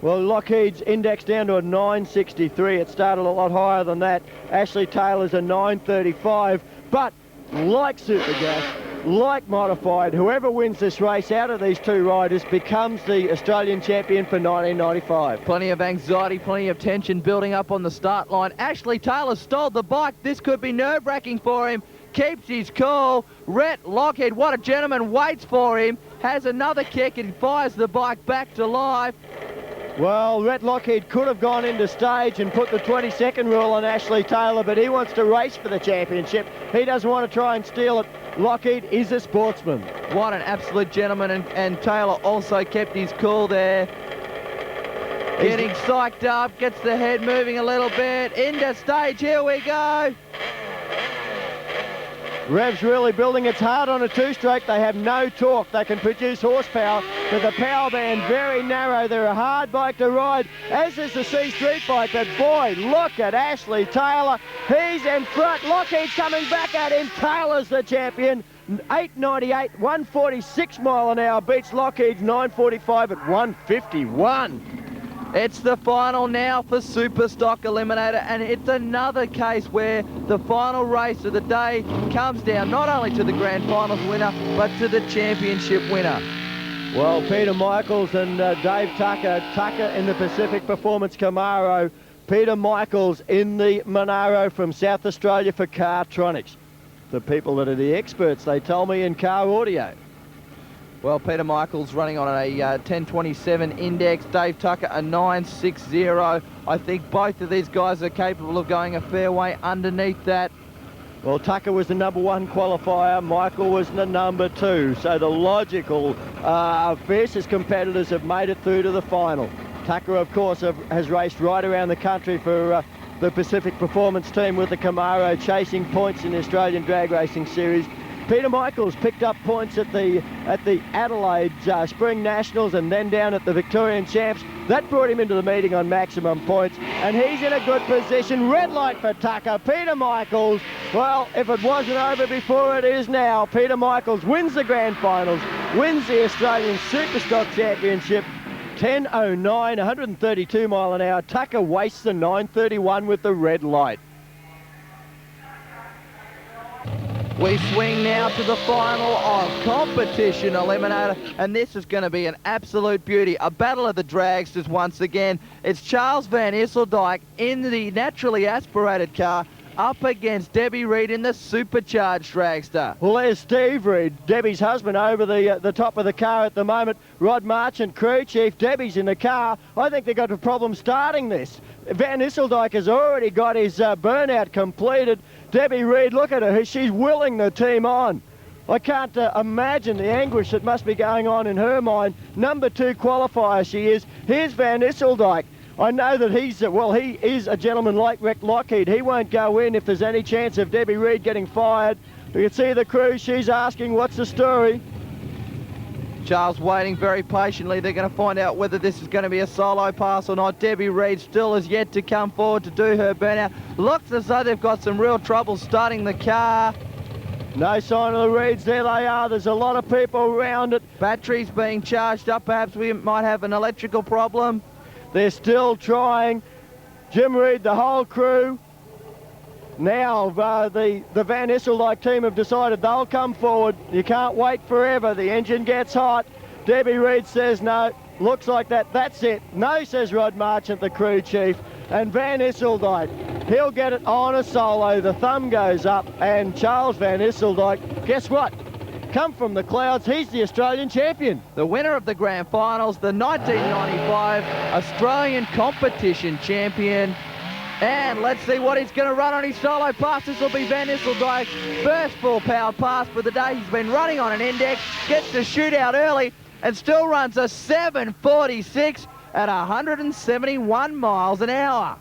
Well, Lougheed's index down to a 963. It started a lot higher than that. Ashley Taylor's a 935. But like Supergas, like modified, whoever wins this race out of these two riders becomes the Australian champion for 1995. Plenty of anxiety, plenty of tension building up on the start line. Ashley Taylor stole the bike. This could be nerve-wracking for him. Keeps his cool. RHETT LOUGHEED, what a gentleman, waits for him. Has another kick and fires the bike back to life. Well, RHETT LOUGHEED could have gone into stage and put the 20-second rule on Ashley Taylor, but he wants to race for the championship. He doesn't want to try and steal it. LOUGHEED is a sportsman. What an absolute gentleman, and Taylor also kept his cool there. Getting psyched up, gets the head moving a little bit. Into stage, here we go. Rev's really building its heart on a two-stroke. They have no torque. They can produce horsepower, but the power band very narrow. They're a hard bike to ride, as is the C Street bike. But boy, look at Ashley Taylor. He's in front. Lougheed's coming back at him. Taylor's the champion. 8.98, 146 mile an hour beats Lougheed's 9.45 at 151. It's the final now for Superstock Eliminator, and it's another case where the final race of the day comes down not only to the grand finals winner, but to the championship winner. Well, Peter Michaels and Dave Tucker. Tucker in the Pacific Performance Camaro. Peter Michaels in the Monaro from South Australia for Cartronics. The people that are the experts, they tell me, in car audio. Well, Peter Michaels running on a 1027 index, Dave Tucker a 960. I think both of these guys are capable of going a fair way underneath that. Well, Tucker was the #1 qualifier, Michael was the #2, so the logical fiercest competitors have made it through to the final. Tucker, of course, has raced right around the country for the Pacific Performance team with the Camaro, chasing points in the Australian Drag Racing Series. Peter Michaels picked up points at the Adelaide Spring Nationals and then down at the Victorian Champs. That brought him into the meeting on maximum points, and he's in a good position. Red light for Tucker. Peter Michaels, well, if it wasn't over before, it is now. Peter Michaels wins the grand finals, wins the Australian Superstock Championship. 10.09, 132 mile an hour. Tucker wastes the 9.31 with the red light. We swing now to the final of Competition Eliminator, and this is going to be an absolute beauty. A battle of the dragsters once again. It's Charles Van Isseldijk in the naturally aspirated car up against Debbie Reed in the supercharged dragster. Well, there's Steve Reed, Debbie's husband, over the top of the car at the moment. Rod Marchant, crew chief. Debbie's in the car. I think they've got a problem starting this. Van Isseldijk has already got his burnout completed. Debbie Reed, look at her. She's willing the team on. I can't imagine the anguish that must be going on in her mind. #2 qualifier she is. Here's Van Isseldijk. I know that he is a gentleman like Rick Lougheed. He won't go in if there's any chance of Debbie Reed getting fired. You can see the crew. She's asking, what's the story? Charles waiting very patiently. They're going to find out whether this is going to be a solo pass or not. Debbie Reed still is yet to come forward to do her burnout. Looks as though they've got some real trouble starting the car. No sign of the Reeds. There they are. There's a lot of people around it. Batteries being charged up. Perhaps we might have an electrical problem. They're still trying. Jim Reed, the whole crew. Now the Van Isseldijk team have decided they'll come forward. You can't wait forever. The engine gets hot. Debbie Reed says no. Looks like that's it. No, says Rod Marchant, the crew chief. And Van Isseldijk, he'll get it on a solo. The thumb goes up, and Charles Van Isseldijk, guess what? Come from the clouds, he's the Australian champion. The winner of the grand finals, the 1995 Australian competition champion. And let's see what he's going to run on his solo pass. This will be Van Isseldijk's first full-powered pass for the day. He's been running on an index, gets to shoot out early, and still runs a 7.46 at 171 miles an hour.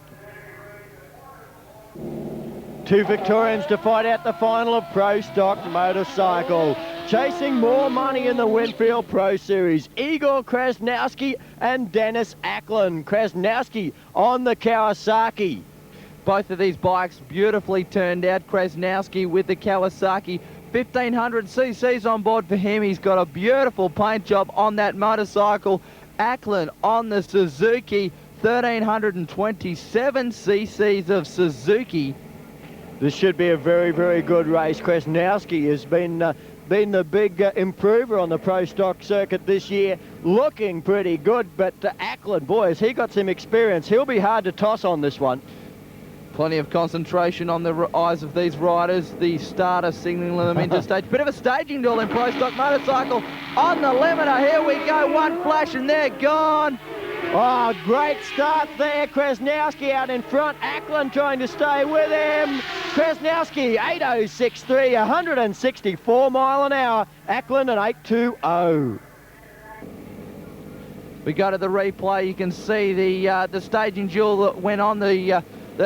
Two Victorians to fight out the final of Pro Stock Motorcycle. Chasing more money in the Winfield Pro Series, Igor KRASNOWSKY and Dennis ACKLAND. KRASNOWSKY on the Kawasaki. Both of these bikes beautifully turned out. KRASNOWSKY with the Kawasaki, 1500 cc's on board for him. He's got a beautiful paint job on that motorcycle. ACKLAND on the Suzuki, 1327 cc's of Suzuki. This should be a very, very good race. KRASNOWSKY has been the big improver on the Pro Stock circuit this year. Looking pretty good, but ACKLAND, boy, has he got some experience. He'll be hard to toss on this one. Plenty of concentration on the eyes of these riders. The starter signaling them into stage. Bit of a staging duel in Pro Stock Motorcycle on the limiter. Here we go, one flash and they're gone. Oh, great start there. KRASNOWSKY out in front. ACKLAND trying to stay with him. KRASNOWSKY, 8.063, 164 mile an hour. ACKLAND at 8.20. We go to the replay. You can see the staging duel that went on. The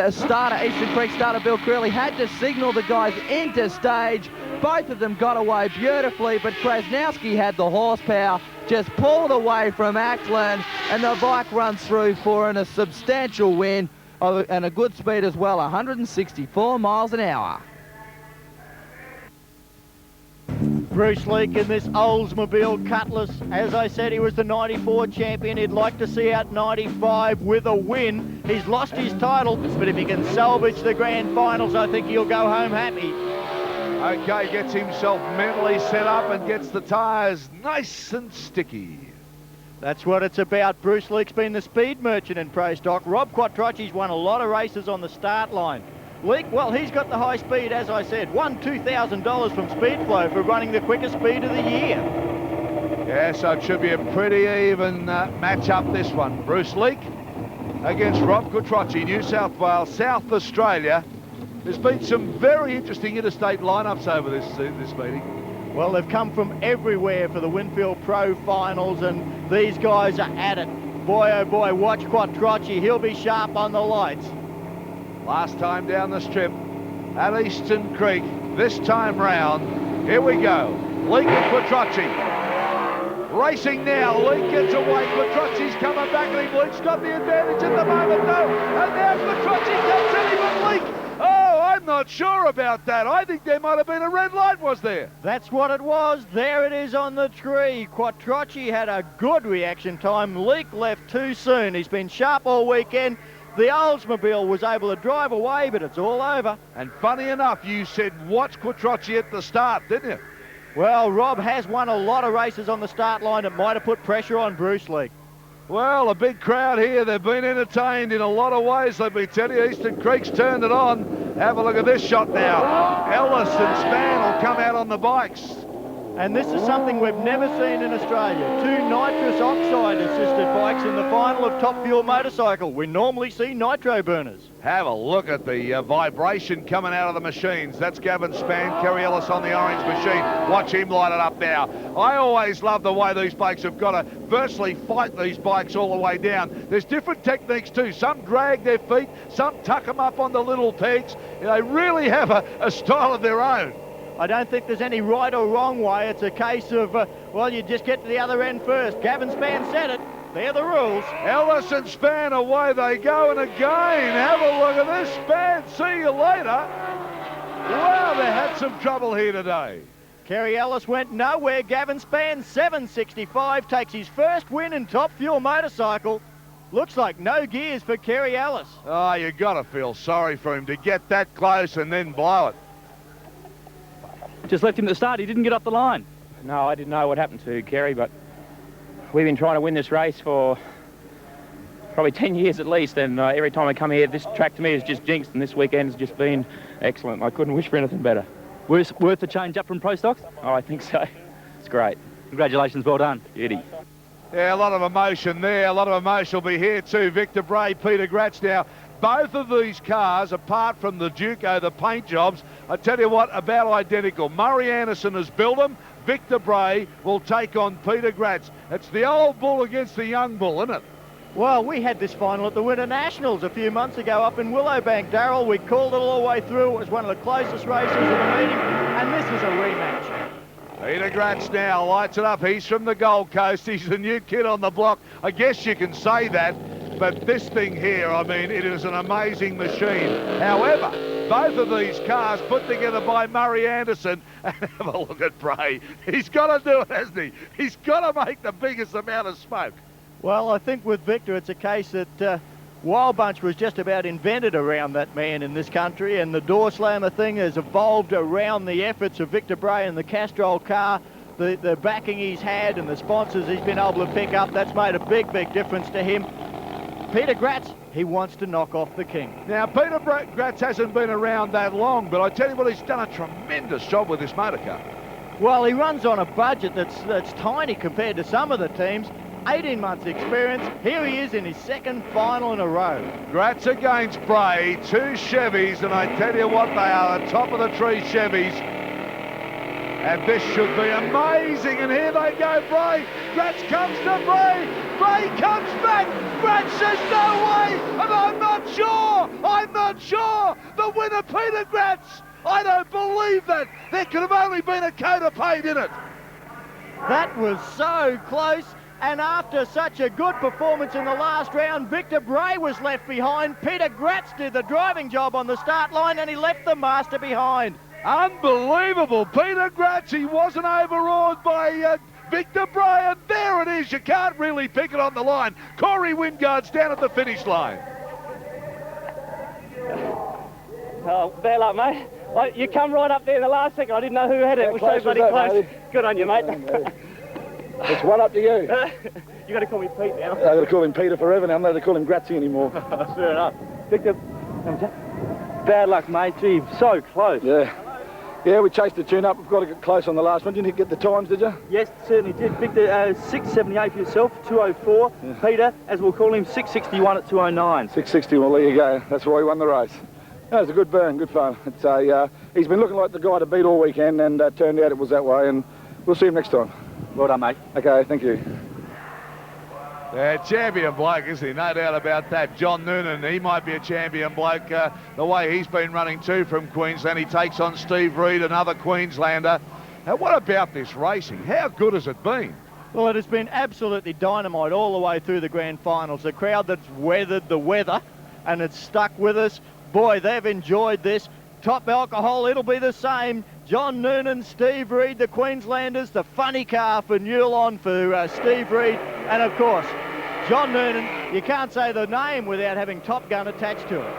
starter, Eastern Creek starter Bill Curley, had to signal the guys into stage. Both of them got away beautifully, but KRASNOWSKY had the horsepower, just pulled away from ACKLAND, and the bike runs through for a substantial win and a good speed as well, 164 miles an hour. Bruce Leake in this Oldsmobile Cutlass. As I said, he was the 94 champion. He'd like to see out 95 with a win. He's lost his title, but if he can salvage the grand finals, I think he'll go home happy. Okay, gets himself mentally set up and gets the tyres nice and sticky. That's what it's about. Bruce Leake's been the speed merchant in Pro Stock. Rob Quattrocchi's won a lot of races on the start line. Leake, well, he's got the high speed, as I said. Won $2,000 from Speedflow for running the quickest speed of the year. Yeah, so it should be a pretty even match-up, this one. Bruce Leake against Rob Quattrocchi, New South Wales, South Australia. There's been some very interesting interstate lineups over this meeting. Well, they've come from everywhere for the Winfield Pro Finals, and these guys are at it. Boy, oh boy, watch Quattrocchi. He'll be sharp on the lights. Last time down the strip at Eastern Creek, this time round, here we go. Leake and Quattrocchi. Racing now, Leake gets away, Quattrocchi's coming back at him. Leake's got the advantage at the moment, though. And now Quattrocchi comes at him, but Leake, oh, I'm not sure about that. I think there might have been a red light, was there? That's what it was. There it is on the tree. Quattrocchi had a good reaction time. Leake left too soon. He's been sharp all weekend. The Oldsmobile was able to drive away, but it's all over. And funny enough, you said watch Quattrocchi at the start, didn't you? Well, Rob has won a lot of races on the start line that might have put pressure on Bruce Leake. Well, a big crowd here. They've been entertained in a lot of ways. Let me tell you, Eastern Creek's turned it on. Have a look at this shot now. Ellis and Spann will come out on the bikes. And this is something we've never seen in Australia. 2 nitrous oxide assisted bikes in the final of Top Fuel Motorcycle. We normally see nitro burners. Have a look at the vibration coming out of the machines. That's Gavin Spann, Kerry Ellis on the orange machine. Watch him light it up now. I always love the way these bikes have got to virtually fight these bikes all the way down. There's different techniques too. Some drag their feet, some tuck them up on the little pegs. They really have a style of their own. I don't think there's any right or wrong way. It's a case of, well, you just get to the other end first. Gavin Spann said it. They're the rules. Ellis and Spann, away they go. And again, have a look at this. Spann, see you later. Wow, they had some trouble here today. Kerry Ellis went nowhere. Gavin Spann, 765, takes his first win in Top Fuel Motorcycle. Looks like no gears for Kerry Ellis. Oh, you got to feel sorry for him to get that close and then blow it. Just left him at the start. He didn't get up the line. No, I didn't know what happened to Kerry, but we've been trying to win this race for probably 10 years at least, and every time I come here, this track to me is just jinxed, and this weekend has just been excellent. I couldn't wish for anything better. Worth a change up from Pro Stocks? Oh, I think so. It's great. Congratulations, well done. Beauty. Yeah, a lot of emotion there. A lot of emotion will be here too. Victor Bray, Peter GRATZ now. Both of these cars, apart from the Duco, the paint jobs, I tell you what, about identical. Murray Anderson has built them. Victor Bray will take on Peter GRATZ. It's the old bull against the young bull, isn't it? Well, we had this final at the Winter Nationals a few months ago up in Willowbank, Darrell. We called it all the way through. It was one of the closest races of the meeting, and this is a rematch. Peter GRATZ now lights it up. He's from the Gold Coast. He's the new kid on the block. I guess you can say that. But this thing here, I mean, it is an amazing machine. However, both of these cars put together by Murray Anderson, and have a look at Bray. He's got to do it, hasn't he? He's got to make the biggest amount of smoke. Well, I think with Victor, it's a case that Wild Bunch was just about invented around that man in this country, and the door slammer thing has evolved around the efforts of Victor Bray and the Castrol car. The backing he's had and the sponsors he's been able to pick up, that's made a big, big difference to him. Peter GRATZ, he wants to knock off the king. Now, Peter GRATZ hasn't been around that long, but I tell you what, he's done a tremendous job with this motor car. Well, he runs on a budget that's tiny compared to some of the teams. 18 months experience. Here he is in his second final in a row. GRATZ against Bray, 2 Chevys, and I tell you what, they are the top of the tree Chevys. And this should be amazing, and here they go, Bray. GRATZ comes to Bray. Bray comes back. GRATZ says no way, and I'm not sure. The winner, Peter GRATZ. I don't believe that. There could have only been a coat of paint in it. That was so close. And after such a good performance in the last round, Victor Bray was left behind. Peter GRATZ did the driving job on the start line, and he left the master behind. Unbelievable. Peter GRATZ, he wasn't overawed by Victor Bray, and there it is. You can't really pick it on the line. Corey Wingard's down at the finish line. Oh, bad luck, mate. You come right up there in the last second. I didn't know who had it. It was so bloody close. Good on you, mate. It's one up to you. You got to call me Pete now. I've got to call him Peter forever now. I'm not going to call him Gratzy anymore. Fair enough. Victor, bad luck, mate. Gee, so close. Yeah, we chased the tune up. We've got to get close on the last one. Didn't you get the times, did you? Yes, certainly did. Victor, 6:78 for yourself, 2:04. Yeah. Peter, as we'll call him, 6:61 at 2:09. 6:60, well, there you go. That's why he won the race. That was a good burn, good fun. It's he's been looking like the guy to beat all weekend, and turned out it was that way, and we'll see him next time. Well done, mate. Okay, thank you. Yeah, champion bloke, isn't he? No doubt about that. John Noonan, he might be a champion bloke. The way he's been running too from Queensland. He takes on Steve Reed, another Queenslander. Now, what about this racing? How good has it been? Well, it has been absolutely dynamite all the way through the grand finals. A crowd that's weathered the weather, and it's stuck with us. Boy, they've enjoyed this. Top Alcohol, it'll be the same. John Noonan, Steve Reed, the Queenslanders, the funny car for Newlon for Steve Reed, and of course, John Noonan. You can't say the name without having Top Gun attached to it.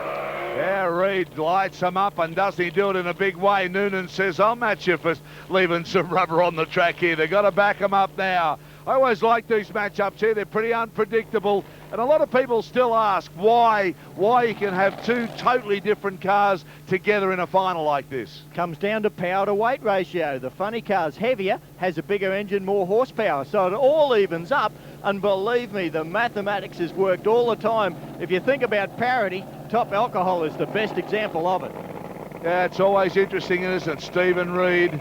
Yeah, Reed lights him up, and doesn't he do it in a big way? Noonan says, I'll match you for leaving some rubber on the track here. They've got to back him up now. I always like these matchups here. They're pretty unpredictable. And a lot of people still ask why you can have two totally different cars together in a final like this. Comes down to power to weight ratio. The funny car's heavier, has a bigger engine, more horsepower. So it all evens up. And believe me, the mathematics has worked all the time. If you think about parity, Top Alcohol is the best example of it. Yeah, it's always interesting, isn't it, Stephen Reed?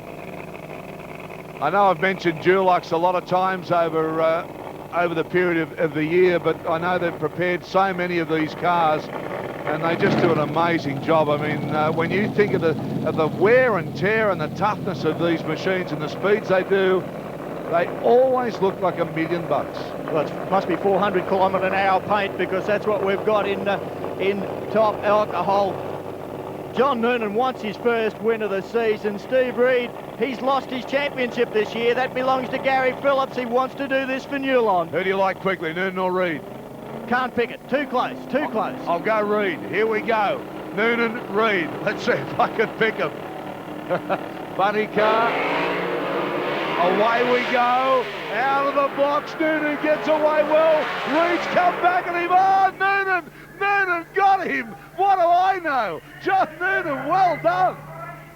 I know I've mentioned Dulux a lot of times over the period of the year, but I know they've prepared so many of these cars, and they just do an amazing job. I mean, when you think of the wear and tear and the toughness of these machines and the speeds they do, they always look like $1 million. Well, it must be 400 km/h paint, because that's what we've got in Top Alcohol. John Noonan wants his first win of the season. Steve Reed, he's lost his championship this year. That belongs to Gary Phillips. He wants to do this for Newlon. Who do you like quickly, Noonan or Reed? Can't pick it. Too close, too close. I'll go Reed. Here we go. Noonan, Reed. Let's see if I can pick him. Funny car. Away we go. Out of the box. Noonan gets away well. Reed's come back at him. Oh, Noonan! Noonan got him. What do I know? John Noonan, well done.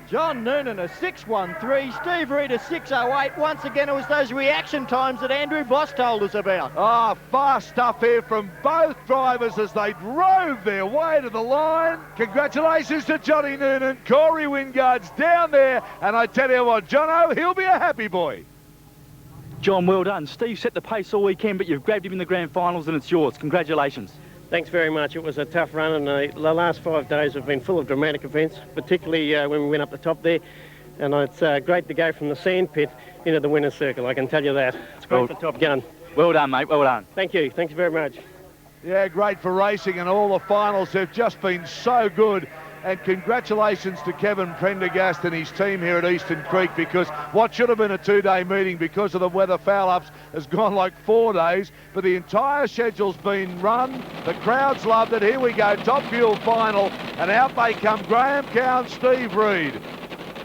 John Noonan, a 6:13. Steve Reed, a 6:08. Once again, it was those reaction times that Andrew Boss told us about. Ah, fast stuff here from both drivers as they drove their way to the line. Congratulations to Johnny Noonan. Corey Wingard's down there, and I tell you what, Jono, he'll be a happy boy. John, well done. Steve set the pace all weekend, but you've grabbed him in the grand finals, and it's yours. Congratulations. Thanks very much. It was a tough run, and the last 5 days have been full of dramatic events, particularly when we went up the top there. And it's great to go from the sand pit into the winner's circle, I can tell you that. It's great for Top Gun. Well done, mate. Well done. Thank you. Thank you very much. Yeah, great for racing, and all the finals have just been so good. And congratulations to Kevin Prendergast and his team here at Eastern Creek, because what should have been a 2-day meeting because of the weather foul-ups has gone like 4 days, but the entire schedule's been run. The crowd's loved it. Here we go, Top Fuel final, and out they come, Graham Cowan, Steve Reed.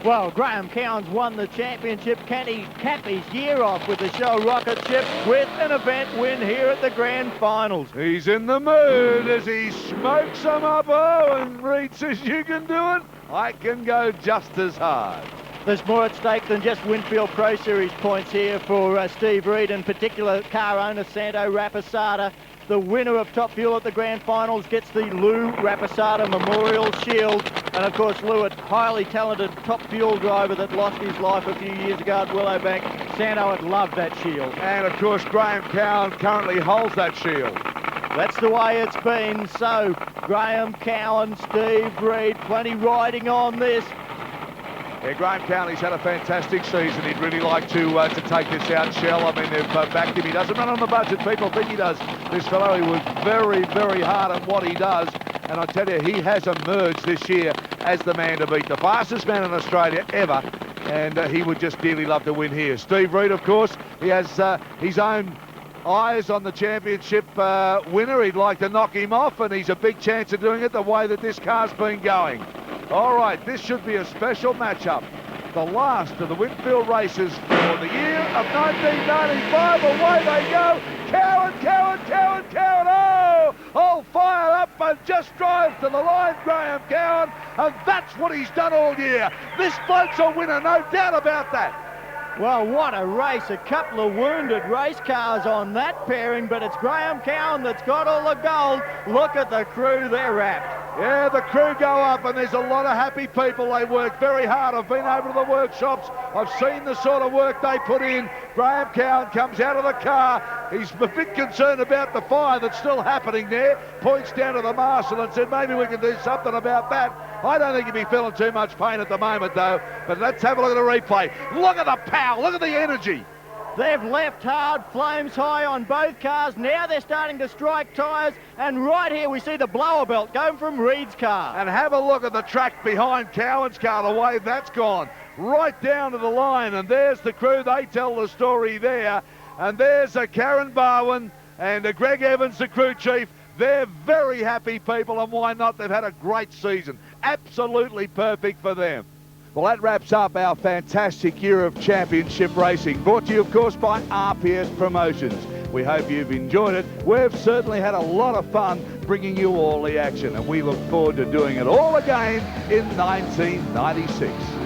Well, Graham Cowan's won the championship. Can he cap his year off with the Shell rocket ship with an event win here at the grand finals? He's in the mood as he smokes them up. Oh, and Reed says, you can do it. I can go just as hard. There's more at stake than just Winfield Pro Series points here for Steve Reed, in particular car owner Santo Rapasada. The winner of Top Fuel at the grand finals gets the Lou Rapasada Memorial Shield. And of course, Lou, a highly talented Top Fuel driver that lost his life a few years ago at Willowbank. Santo had loved that shield. And of course, Graham Cowan currently holds that shield. That's the way it's been. So, Graham Cowan, Steve Reed, plenty riding on this. Yeah, Graeme Cowan's had a fantastic season. He'd really like to take this out, Shell. I mean, they've backed him. He doesn't run on the budget. People think he does. This fellow, he works very, very hard at what he does. And I tell you, he has emerged this year as the man to beat, the fastest man in Australia ever. And he would just dearly love to win here. Steve Reed, of course, he has his own eyes on the championship winner. He'd like to knock him off, and he's a big chance of doing it the way that this car's been going. All right, this should be a special matchup. The last of the Winfield races for the year of 1995. Away they go. Cowan. Oh, all fired up and just drives to the line, Graeme Cowan. And that's what he's done all year. This bloke's a winner, no doubt about that. Well, what a race. A couple of wounded race cars on that pairing, but it's Graeme Cowan that's got all the gold. Look at the crew, they're wrapped. Yeah, the crew go up and there's a lot of happy people. They work very hard. I've been over to the workshops. I've seen the sort of work they put in. Graeme Cowan comes out of the car. He's a bit concerned about the fire that's still happening there. Points down to the marshal and said, maybe we can do something about that. I don't think he'd be feeling too much pain at the moment, though. But let's have a look at the replay. Look at the power. Look at the energy. They've left hard, flames high on both cars. Now they're starting to strike tyres. And right here we see the blower belt going from Reed's car. And have a look at the track behind Cowan's car, the way that's gone. Right down to the line. And there's the crew. They tell the story there. And there's a Karen Barwin and a Greg Evans, the crew chief. They're very happy people, and why not? They've had a great season. Absolutely perfect for them. Well, that wraps up our fantastic year of championship racing, brought to you, of course, by RPS Promotions. We hope you've enjoyed it. We've certainly had a lot of fun bringing you all the action, and we look forward to doing it all again in 1996.